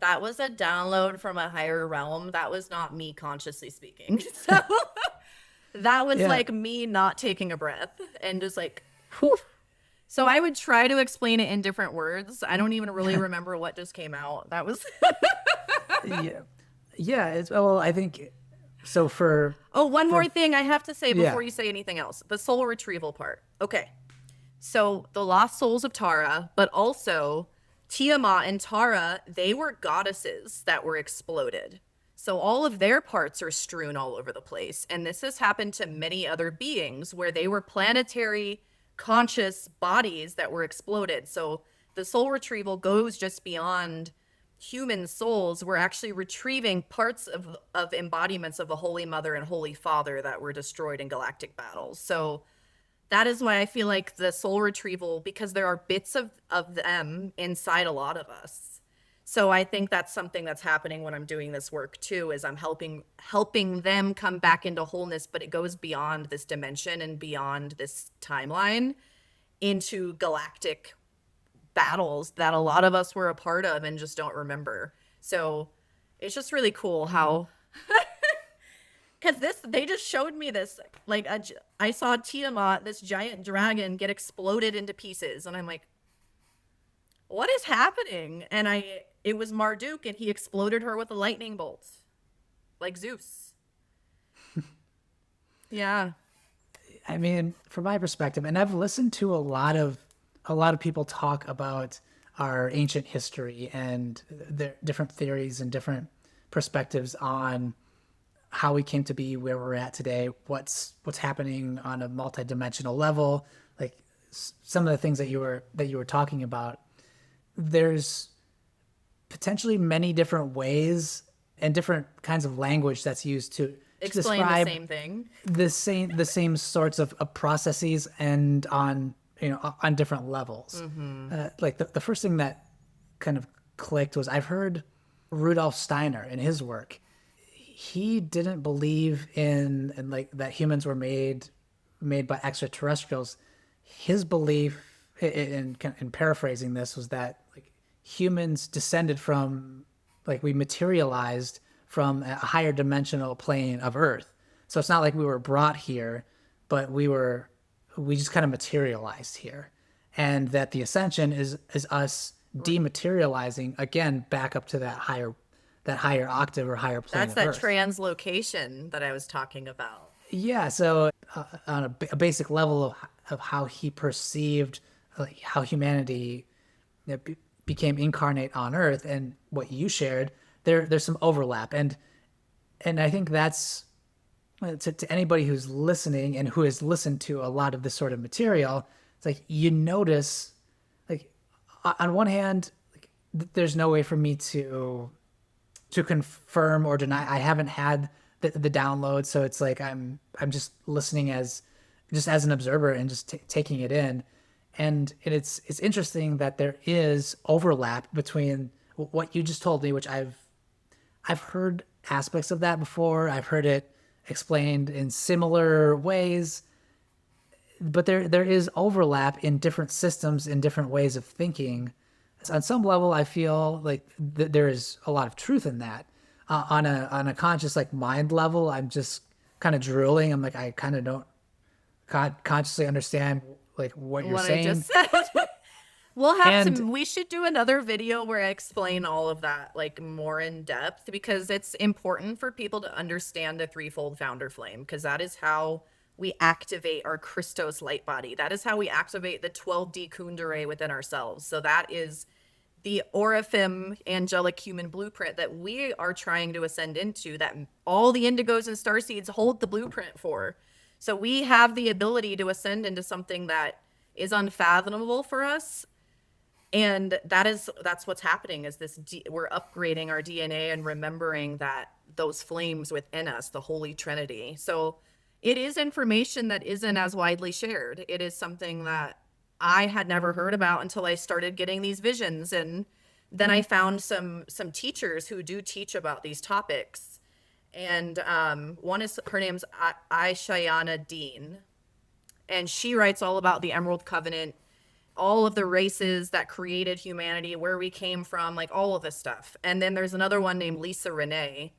[SPEAKER 1] that was a download from a higher realm. That was not me consciously speaking. So that was like me not taking a breath and just like, whew. So I would try to explain it in different words. I don't even really remember what just came out. That was
[SPEAKER 2] Well, I think so.
[SPEAKER 1] one more thing I have to say before you say anything else. The soul retrieval part. Okay. So the lost souls of Tara, but also Tiamat and Tara, they were goddesses that were exploded. So all of their parts are strewn all over the place. And this has happened to many other beings where they were planetary conscious bodies that were exploded. So the soul retrieval goes just beyond human souls. We're actually retrieving parts of embodiments of the Holy Mother and Holy Father that were destroyed in galactic battles. So that is why I feel like the soul retrieval, because there are bits of them inside a lot of us. So I think that's something that's happening when I'm doing this work too, is I'm helping them come back into wholeness, but it goes beyond this dimension and beyond this timeline into galactic battles that a lot of us were a part of and just don't remember. So it's just really cool how because they just showed me this, like, I saw Tiamat, this giant dragon, get exploded into pieces, and I'm like, what is happening? And it was Marduk, and he exploded her with a lightning bolt, like Zeus. Yeah.
[SPEAKER 2] I mean, from my perspective, and I've listened to a lot of people talk about our ancient history and their different theories and different perspectives on how we came to be where we're at today, what's happening on a multidimensional level, like some of the things that you were talking about. There's potentially many different ways and different kinds of language that's used to
[SPEAKER 1] Explain
[SPEAKER 2] describe
[SPEAKER 1] the same thing.
[SPEAKER 2] the same sorts of processes, and on different levels. Like the first thing that kind of clicked was, I've heard Rudolf Steiner in his work. He didn't believe in like that humans were made by extraterrestrials. His belief, in paraphrasing this, was that like humans descended from, like, we materialized from a higher dimensional plane of Earth. So it's not like we were brought here, but we just kind of materialized here. And that the Ascension is us dematerializing again back up to that higher octave or higher plane.
[SPEAKER 1] That's that Earth. Translocation that I was talking about.
[SPEAKER 2] Yeah. So on a basic level of how he perceived, like, how humanity became incarnate on Earth, and what you shared, there's some overlap, and I think that's to anybody who's listening and who has listened to a lot of this sort of material. It's like you notice, like on one hand, like, there's no way for me to confirm or deny. I haven't had the download, so it's like I'm just listening as just as an observer and just taking it in. And it's interesting that there is overlap between what you just told me, which I've heard aspects of that before. I've heard it explained in similar ways, but there is overlap in different systems, in different ways of thinking. So on some level, I feel like there is a lot of truth in that. On a conscious like mind level, I'm just kind of drooling. I'm like I kind of don't consciously understand like what you're
[SPEAKER 1] What I
[SPEAKER 2] saying.
[SPEAKER 1] just said. We'll have
[SPEAKER 2] And
[SPEAKER 1] to, we should do another video where I explain all of that like more in depth, because it's important for people to understand the threefold founder flame, because that is how we activate our Christos light body. That is how we activate the 12D kundere within ourselves. So that is the Orifim angelic human blueprint that we are trying to ascend into, that all the indigos and starseeds hold the blueprint for. So we have the ability to ascend into something that is unfathomable for us. And that's what's happening, is we're upgrading our DNA and remembering that those flames within us, the Holy Trinity. So it is information that isn't as widely shared. It is something that I had never heard about until I started getting these visions. And then I found some teachers who do teach about these topics. And one is, her name's Aishayana Dean. And she writes all about the Emerald Covenant, all of the races that created humanity, where we came from, like all of this stuff. And then there's another one named Lisa Renee.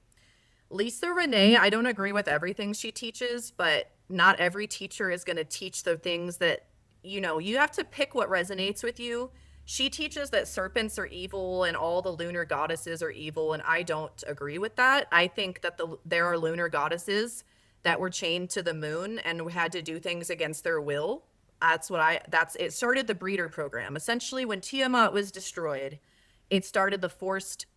[SPEAKER 1] Lisa Renee, I don't agree with everything she teaches, but not every teacher is going to teach the things that, you have to pick what resonates with you. She teaches that serpents are evil and all the lunar goddesses are evil, and I don't agree with that. I think that there are lunar goddesses that were chained to the moon and had to do things against their will. It started the breeder program. Essentially, when Tiamat was destroyed, it started the forced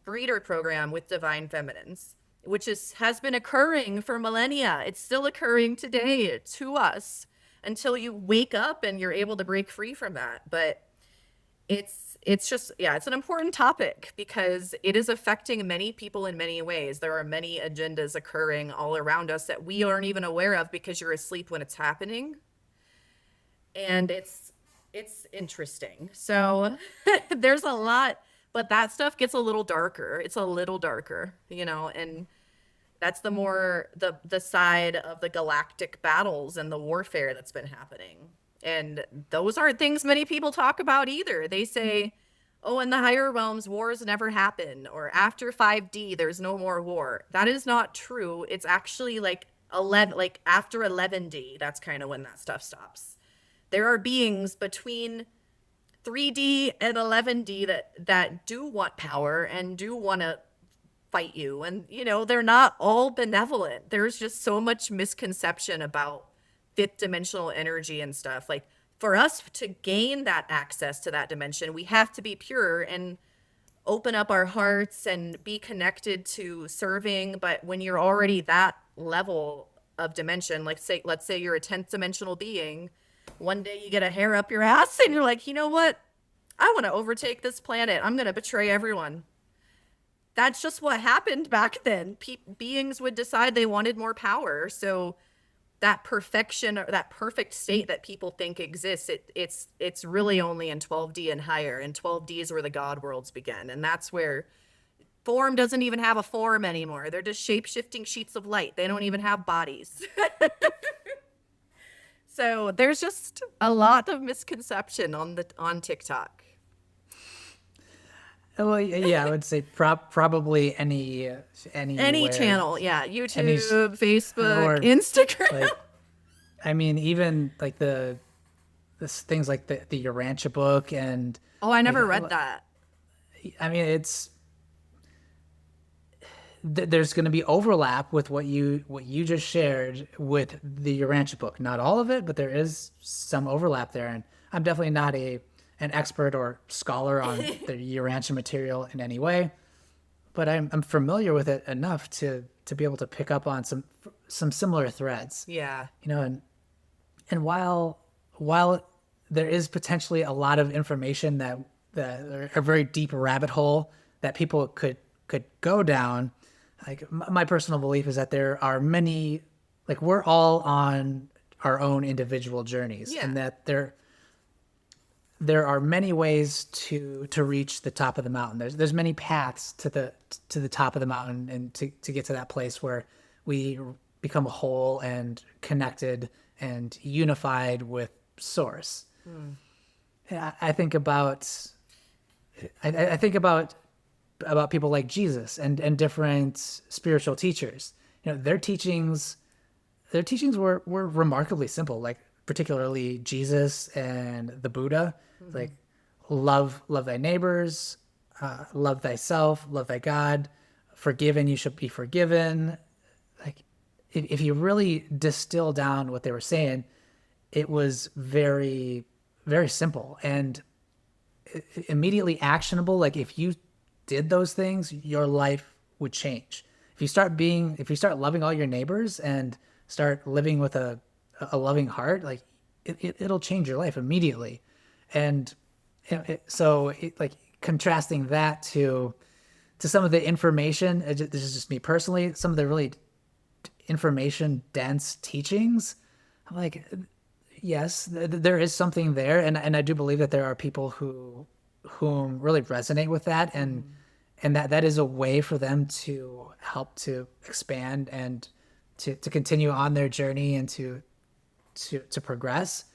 [SPEAKER 1] breeder program with divine feminines, which has been occurring for millennia. It's still occurring today to us until you wake up and you're able to break free from that. But it's just, yeah, it's an important topic because it is affecting many people in many ways. There are many agendas occurring all around us that we aren't even aware of because you're asleep when it's happening. And it's interesting. So there's a lot, but that stuff gets a little darker. It's a little darker, and that's the more the side of the galactic battles and the warfare that's been happening. And those aren't things many people talk about either. They say, oh, in the higher realms, wars never happen, or after 5D, there's no more war. That is not true. It's actually like after 11D, that's kind of when that stuff stops. There are beings between 3D and 11D that do want power and do want to fight you. And, they're not all benevolent. There's just so much misconception about fifth dimensional energy and stuff. Like, for us to gain that access to that dimension, we have to be pure and open up our hearts and be connected to serving. But when you're already that level of dimension, let's say you're a 10th dimensional being, one day you get a hair up your ass and you're like, you know what? I want to overtake this planet. I'm going to betray everyone. That's just what happened back then. Beings would decide they wanted more power. So that perfection, or that perfect state that people think exists, it's really only in 12D and higher. And 12D is where the God worlds begin. And that's where form doesn't even have a form anymore. They're just shape-shifting sheets of light. They don't even have bodies. So there's just a lot of misconception on TikTok.
[SPEAKER 2] Well, yeah, I would say probably any
[SPEAKER 1] channel, yeah, YouTube, Facebook,
[SPEAKER 2] or,
[SPEAKER 1] Instagram.
[SPEAKER 2] Like, I mean, even like things like the Urantia book and.
[SPEAKER 1] Oh, I never read that.
[SPEAKER 2] I mean, there's going to be overlap with what you just shared with the Urantia book. Not all of it, but there is some overlap there. And I'm definitely not a an expert or scholar on the Urantia material in any way, but I'm familiar with it enough to be able to pick up on some similar threads.
[SPEAKER 1] Yeah.
[SPEAKER 2] You know, and while there is potentially a lot of information that a very deep rabbit hole that people could go down, like my personal belief is that there are many, like we're all on our own individual journeys,
[SPEAKER 1] Yeah.
[SPEAKER 2] and that there are many ways to reach the top of the mountain. There's many paths to the top of the mountain, and to get to that place where we become whole and connected and unified with source. Yeah, I think about people like Jesus and different spiritual teachers. You know, their teachings were remarkably simple, like particularly Jesus and the Buddha. Like love thy neighbors, love thyself, love thy God, forgive and you shall be forgiven. Like if you really distill down what they were saying, it was very, very simple and immediately actionable. Like if you did those things, your life would change. If you start loving all your neighbors and start living with a loving heart, like it'll change your life immediately. And like contrasting that to some of the information, this is just me personally, some of the really information dense teachings, I'm like, yes, there is something there, and I do believe that there are people whom really resonate with that, and that is a way for them to help to expand and to continue on their journey and to progress.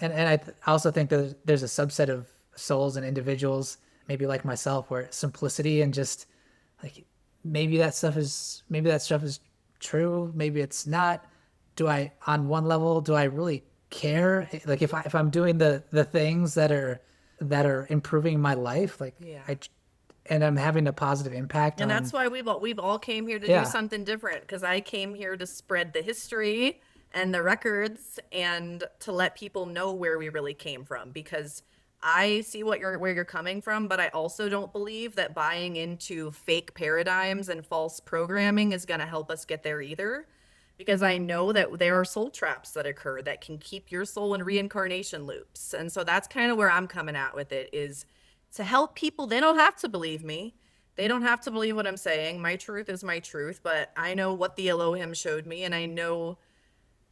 [SPEAKER 2] And I also think that there's a subset of souls and individuals, maybe like myself, where simplicity and just like maybe that stuff is true, maybe it's not. On one level, do I really care? Like if I'm doing the things that are improving my life, like
[SPEAKER 1] Yeah.
[SPEAKER 2] and I'm having a positive impact
[SPEAKER 1] And
[SPEAKER 2] on.
[SPEAKER 1] that's why we've all came here to do
[SPEAKER 2] Yeah.
[SPEAKER 1] something different, because I came here to spread the history and the records and to let people know where we really came from, because I see where you're coming from, but I also don't believe that buying into fake paradigms and false programming is going to help us get there either, because I know that there are soul traps that occur that can keep your soul in reincarnation loops. And so that's kind of where I'm coming at with it, is to help people. They don't have to believe me. They don't have to believe what I'm saying. My truth is my truth, but I know what the Elohim showed me, and I know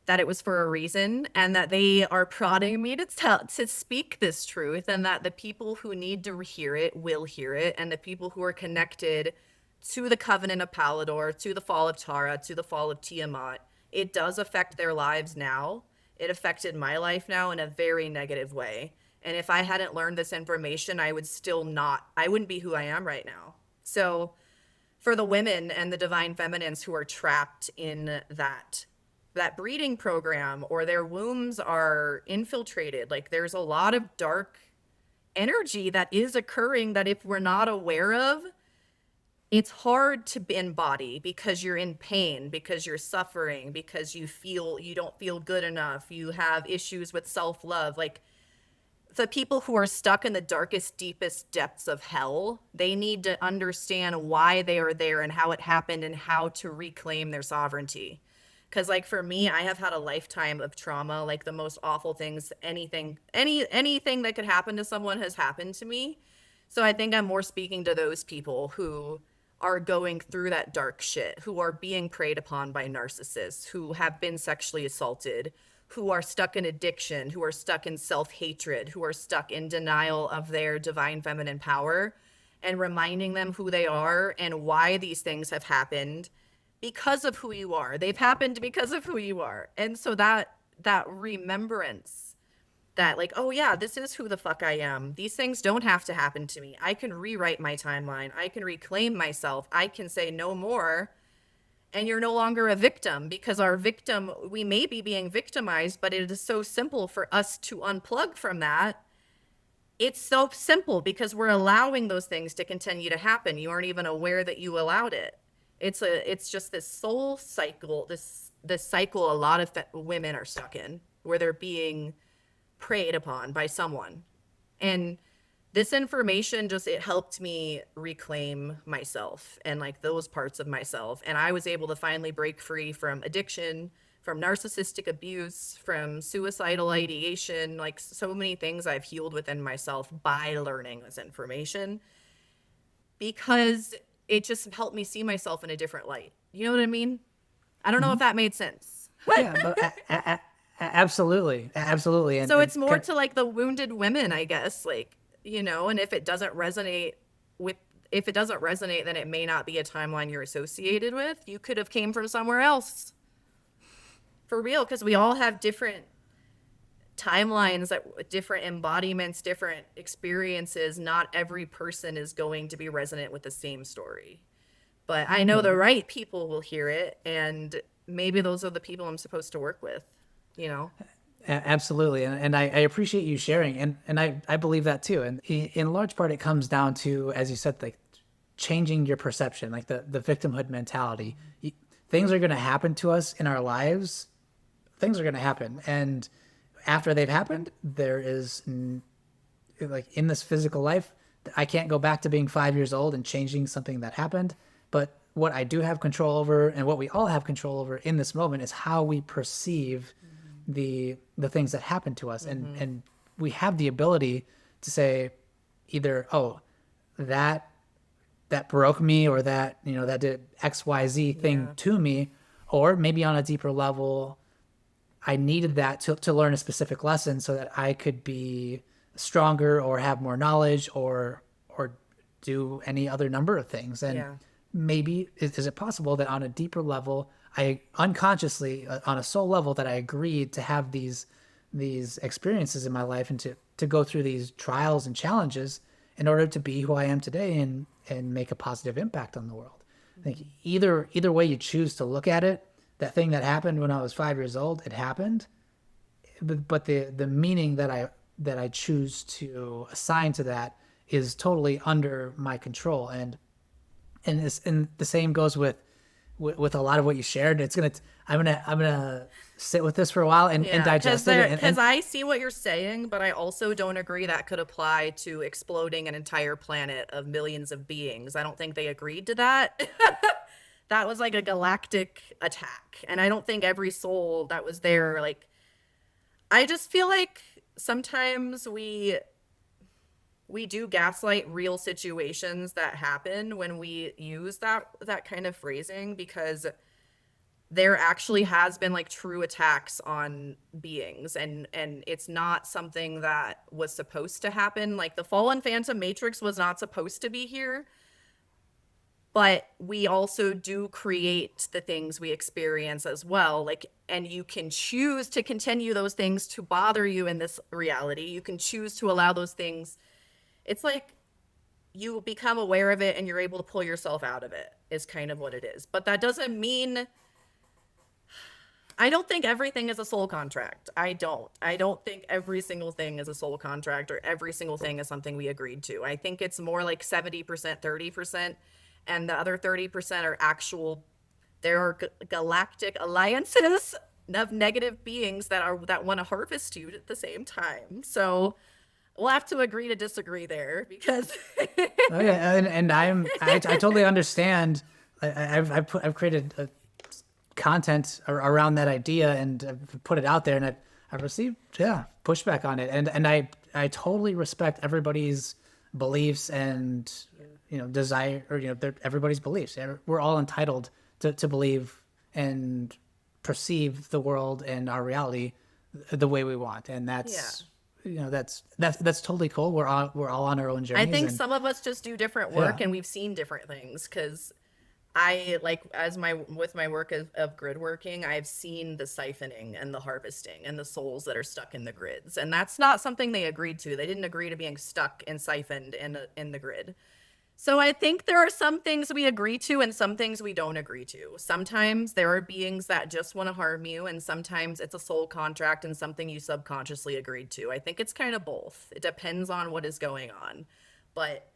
[SPEAKER 1] that it was for a reason, and that they are prodding me to speak this truth, and that the people who need to hear it will hear it, and the people who are connected to the covenant of Palador, to the fall of Tara, to the fall of Tiamat, it does affect their lives now. It affected my life now in a very negative way. And if I hadn't learned this information, I wouldn't be who I am right now. So for the women and the divine feminines who are trapped in that breeding program, or their wombs are infiltrated, like there's a lot of dark energy that is occurring that if we're not aware of, it's hard to embody, because you're in pain, because you're suffering, because you don't feel good enough, you have issues with self-love. Like the people who are stuck in the darkest, deepest depths of hell, they need to understand why they are there and how it happened and how to reclaim their sovereignty. Because like for me, I have had a lifetime of trauma. Like the most awful things, anything that could happen to someone has happened to me. So I think I'm more speaking to those people who are going through that dark shit, who are being preyed upon by narcissists, who have been sexually assaulted, who are stuck in addiction, who are stuck in self-hatred, who are stuck in denial of their divine feminine power, and reminding them who they are and why these things have happened because of who you are. They've happened because of who you are. And so that remembrance that like, oh yeah, this is who the fuck I am. These things don't have to happen to me. I can rewrite my timeline. I can reclaim myself. I can say no more. And you're no longer a victim, because we may be being victimized, but it is so simple for us to unplug from that. It's so simple because we're allowing those things to continue to happen. You aren't even aware that you allowed it. It's just this soul cycle, this cycle a lot of women are stuck in, where they're being preyed upon by someone. And this information just, it helped me reclaim myself and like those parts of myself. And I was able to finally break free from addiction, from narcissistic abuse, from suicidal ideation, like so many things I've healed within myself by learning this information, because it just helped me see myself in a different light. You know what I mean? I don't know if that made sense.
[SPEAKER 2] Yeah, but absolutely, absolutely.
[SPEAKER 1] So it's more to like the wounded women, I guess, like, you know, and if it doesn't resonate with, if it doesn't resonate, then it may not be a timeline you're associated with. You could have came from somewhere else. For real, because we all have different timelines, that different embodiments, different experiences. Not every person is going to be resonant with the same story. But I know the right people will hear it, and maybe those are the people I'm supposed to work with, you know?
[SPEAKER 2] Absolutely, and I appreciate you sharing, and I believe that too. And in large part, it comes down to, as you said, like changing your perception, like the victimhood mentality. Things are going to happen to us in our lives. Things are going to happen, and after they've happened, there is like in this physical life, I can't go back to being 5 years old and changing something that happened. But what I do have control over, and what we all have control over in this moment, is how we perceive the things that happen to us. And we have the ability to say either, oh, that broke me, or that, you know, that did XYZ thing to me, or maybe on a deeper level, I needed that to learn a specific lesson so that I could be stronger or have more knowledge or do any other number of things. And maybe is it possible that on a deeper level, I unconsciously, on a soul level, that I agreed to have these experiences in my life, and to go through these trials and challenges in order to be who I am today and make a positive impact on the world. I think either way you choose to look at it, that thing that happened when I was 5 years old, it happened, but the meaning that I choose to assign to that is totally under my control. And the same goes with a lot of what you shared. I'm gonna sit with this for a while and digest it.
[SPEAKER 1] Because I see what you're saying, but I also don't agree that could apply to exploding an entire planet of millions of beings. I don't think they agreed to that. That was like a galactic attack, and I don't think every soul that was there, like, I just feel like sometimes we do gaslight real situations that happen when we use that kind of phrasing, because there actually has been like true attacks on beings, and it's not something that was supposed to happen. Like the fallen Phantom Matrix was not supposed to be here, but we also do create the things we experience as well. Like, and you can choose to continue those things to bother you in this reality. You can choose to allow those things. It's like you become aware of it and you're able to pull yourself out of it, is kind of what it is. But that doesn't mean, I don't think everything is a soul contract. I don't think every single thing is a soul contract, or every single thing is something we agreed to. I think it's more like 70%, 30%, and the other 30% are actual, there are galactic alliances of negative beings that want to harvest you at the same time. So we'll have to agree to disagree there, because
[SPEAKER 2] Oh yeah, and I totally understand. I've created content around that idea, and I've put it out there, and I've received pushback on it, and I totally respect everybody's beliefs and, you know, desire, or, you know, everybody's beliefs. We're all entitled to believe and perceive the world and our reality the way we want, and that's you know, that's totally cool. We're all on our own journeys.
[SPEAKER 1] I think some of us just do different work, and we've seen different things. Because I, like, with my work of grid working, I've seen the siphoning and the harvesting and the souls that are stuck in the grids, and that's not something they agreed to. They didn't agree to being stuck and siphoned in the grid. So I think there are some things we agree to and some things we don't agree to. Sometimes there are beings that just want to harm you, and sometimes it's a soul contract and something you subconsciously agreed to. I think it's kind of both. It depends on what is going on. But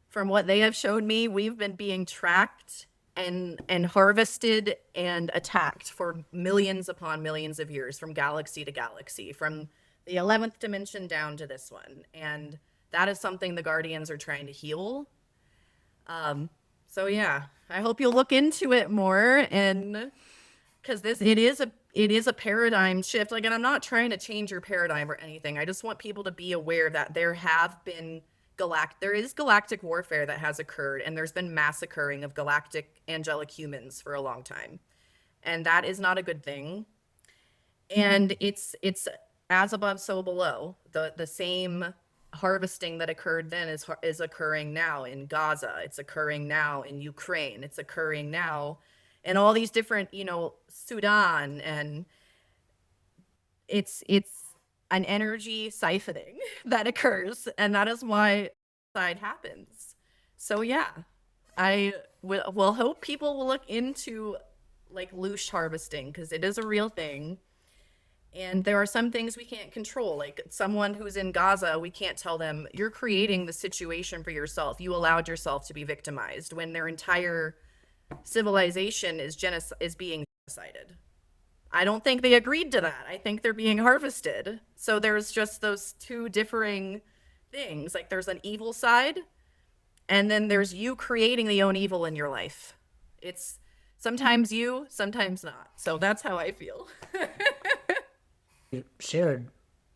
[SPEAKER 1] from what they have showed me, we've been being tracked and harvested and attacked for millions upon millions of years, from galaxy to galaxy, from the 11th dimension down to this one. And that is something the Guardians are trying to heal. So yeah, I hope you'll look into it more, and because it is a paradigm shift. Like, and I'm not trying to change your paradigm or anything. I just want people to be aware that there is galactic warfare that has occurred, and there's been massacring of galactic angelic humans for a long time, and that is not a good thing. And it's as above, so below. The same harvesting that occurred then is occurring now in Gaza. It's occurring now in Ukraine. It's occurring now in all these different, Sudan, and it's an energy siphoning that occurs, and that is why side happens. So yeah, I will hope people will look into like loosh harvesting, because it is a real thing. And there are some things we can't control. Like someone who's in Gaza, we can't tell them, you're creating the situation for yourself. You allowed yourself to be victimized, when their entire civilization is being genocided. I don't think they agreed to that. I think they're being harvested. So there's just those two differing things. Like there's an evil side, and then there's you creating the own evil in your life. It's sometimes you, sometimes not. So that's how I feel.
[SPEAKER 2] You shared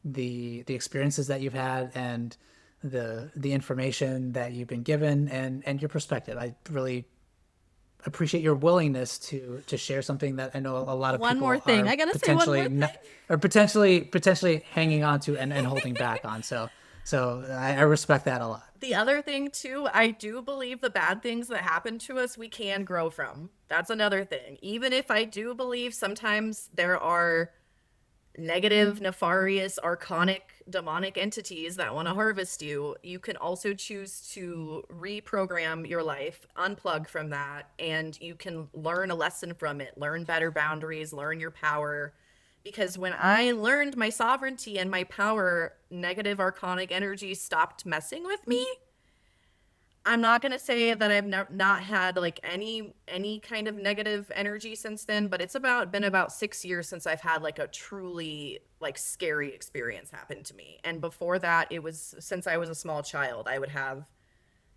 [SPEAKER 2] the experiences that you've had and the information that you've been given and your perspective. I really appreciate your willingness to share something that I know a lot of
[SPEAKER 1] One more
[SPEAKER 2] people
[SPEAKER 1] thing.
[SPEAKER 2] are
[SPEAKER 1] I gotta say one
[SPEAKER 2] potentially
[SPEAKER 1] more thing.
[SPEAKER 2] not, or potentially hanging on to and holding back on. So I respect that a lot.
[SPEAKER 1] The other thing too, I do believe the bad things that happen to us, we can grow from. That's another thing. Even if I do believe sometimes there are negative, nefarious, archonic, demonic entities that want to harvest you, you can also choose to reprogram your life, unplug from that, and you can learn a lesson from it, learn better boundaries, learn your power. Because when I learned my sovereignty and my power, negative archonic energy stopped messing with me. I'm not gonna say that I've not had like any kind of negative energy since then, but it's been about 6 years since I've had like a truly like scary experience happen to me. And before that, it was since I was a small child, I would have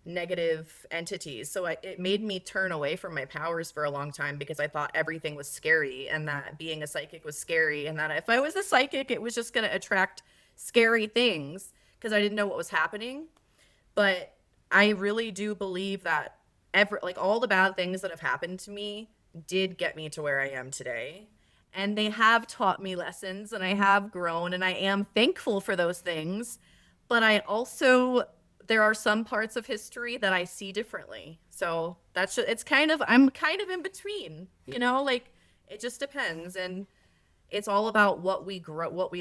[SPEAKER 1] negative entities. So it made me turn away from my powers for a long time, because I thought everything was scary, and that being a psychic was scary, and that if I was a psychic, it was just gonna attract scary things, because I didn't know what was happening. But I really do believe that like all the bad things that have happened to me did get me to where I am today. And they have taught me lessons, and I have grown, and I am thankful for those things. But I also, there are some parts of history that I see differently. So I'm kind of in between, like it just depends. And it's all about what we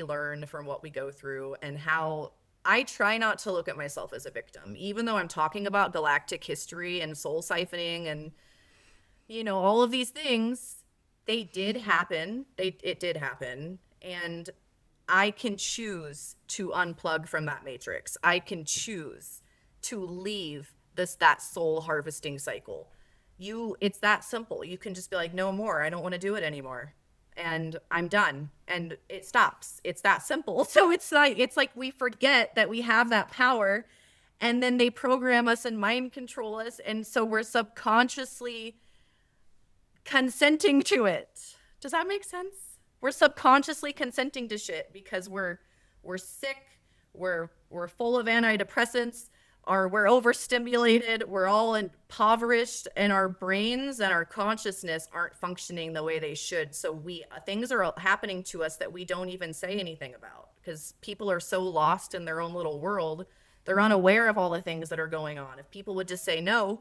[SPEAKER 1] learn from what we go through, and how I try not to look at myself as a victim, even though I'm talking about galactic history and soul siphoning and, all of these things. They did happen. It did happen. And I can choose to unplug from that matrix. I can choose to leave that soul harvesting cycle. It's that simple. You can just be like, no more. I don't want to do it anymore, and I'm done, and it stops. It's that simple. So it's like we forget that we have that power, and then they program us and mind control us, and so we're subconsciously consenting to it. Does that make sense? We're subconsciously consenting to shit because we're sick, we're full of antidepressants, or we're overstimulated, we're all impoverished, and our brains and our consciousness aren't functioning the way they should. So things are happening to us that we don't even say anything about, because people are so lost in their own little world. They're unaware of all the things that are going on. If people would just say no,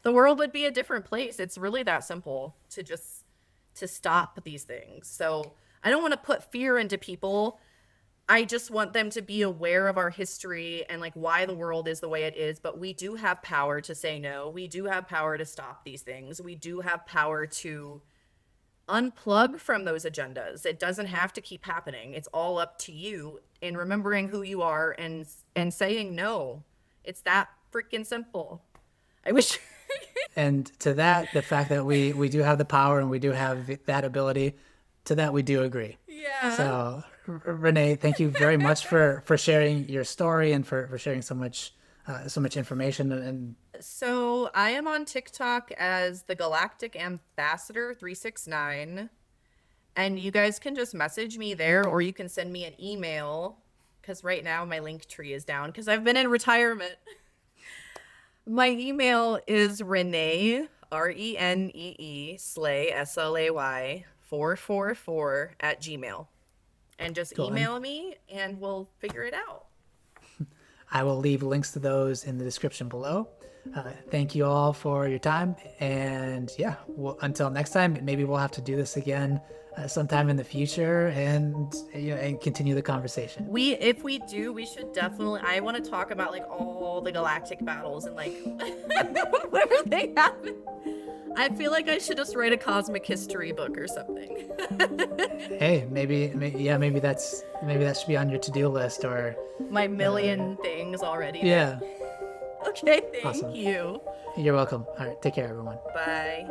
[SPEAKER 1] the world would be a different place. It's really that simple to stop these things. So I don't want to put fear into people. I just want them to be aware of our history and like why the world is the way it is. But we do have power to say no. We do have power to stop these things. We do have power to unplug from those agendas. It doesn't have to keep happening. It's all up to you in remembering who you are and saying no. It's that freaking simple. I wish.
[SPEAKER 2] And to that, the fact that we do have the power and we do have that ability, to that we do agree.
[SPEAKER 1] Yeah.
[SPEAKER 2] So Renee, thank you very much for sharing your story and for sharing so much information. And
[SPEAKER 1] So I am on TikTok as the Galactic Ambassador 369, and you guys can just message me there, or you can send me an email, because right now my link tree is down because I've been in retirement. My email is Renee, Renee Slay, Slay 444 at Gmail. And just
[SPEAKER 2] cool. And
[SPEAKER 1] email me and we'll figure it out.
[SPEAKER 2] I will leave links to those in the description below. Thank you all for your time. And yeah, until next time, maybe we'll have to do this again sometime in the future and and continue the conversation.
[SPEAKER 1] If we do, we should definitely. I want to talk about like all the galactic battles and like where they happen. I feel like I should just write a cosmic history book or something.
[SPEAKER 2] Hey, maybe that should be on your to-do list or
[SPEAKER 1] My million things already.
[SPEAKER 2] yeah.
[SPEAKER 1] Okay, thank
[SPEAKER 2] Awesome.
[SPEAKER 1] you.
[SPEAKER 2] You're welcome. All right, take care, everyone.
[SPEAKER 1] Bye.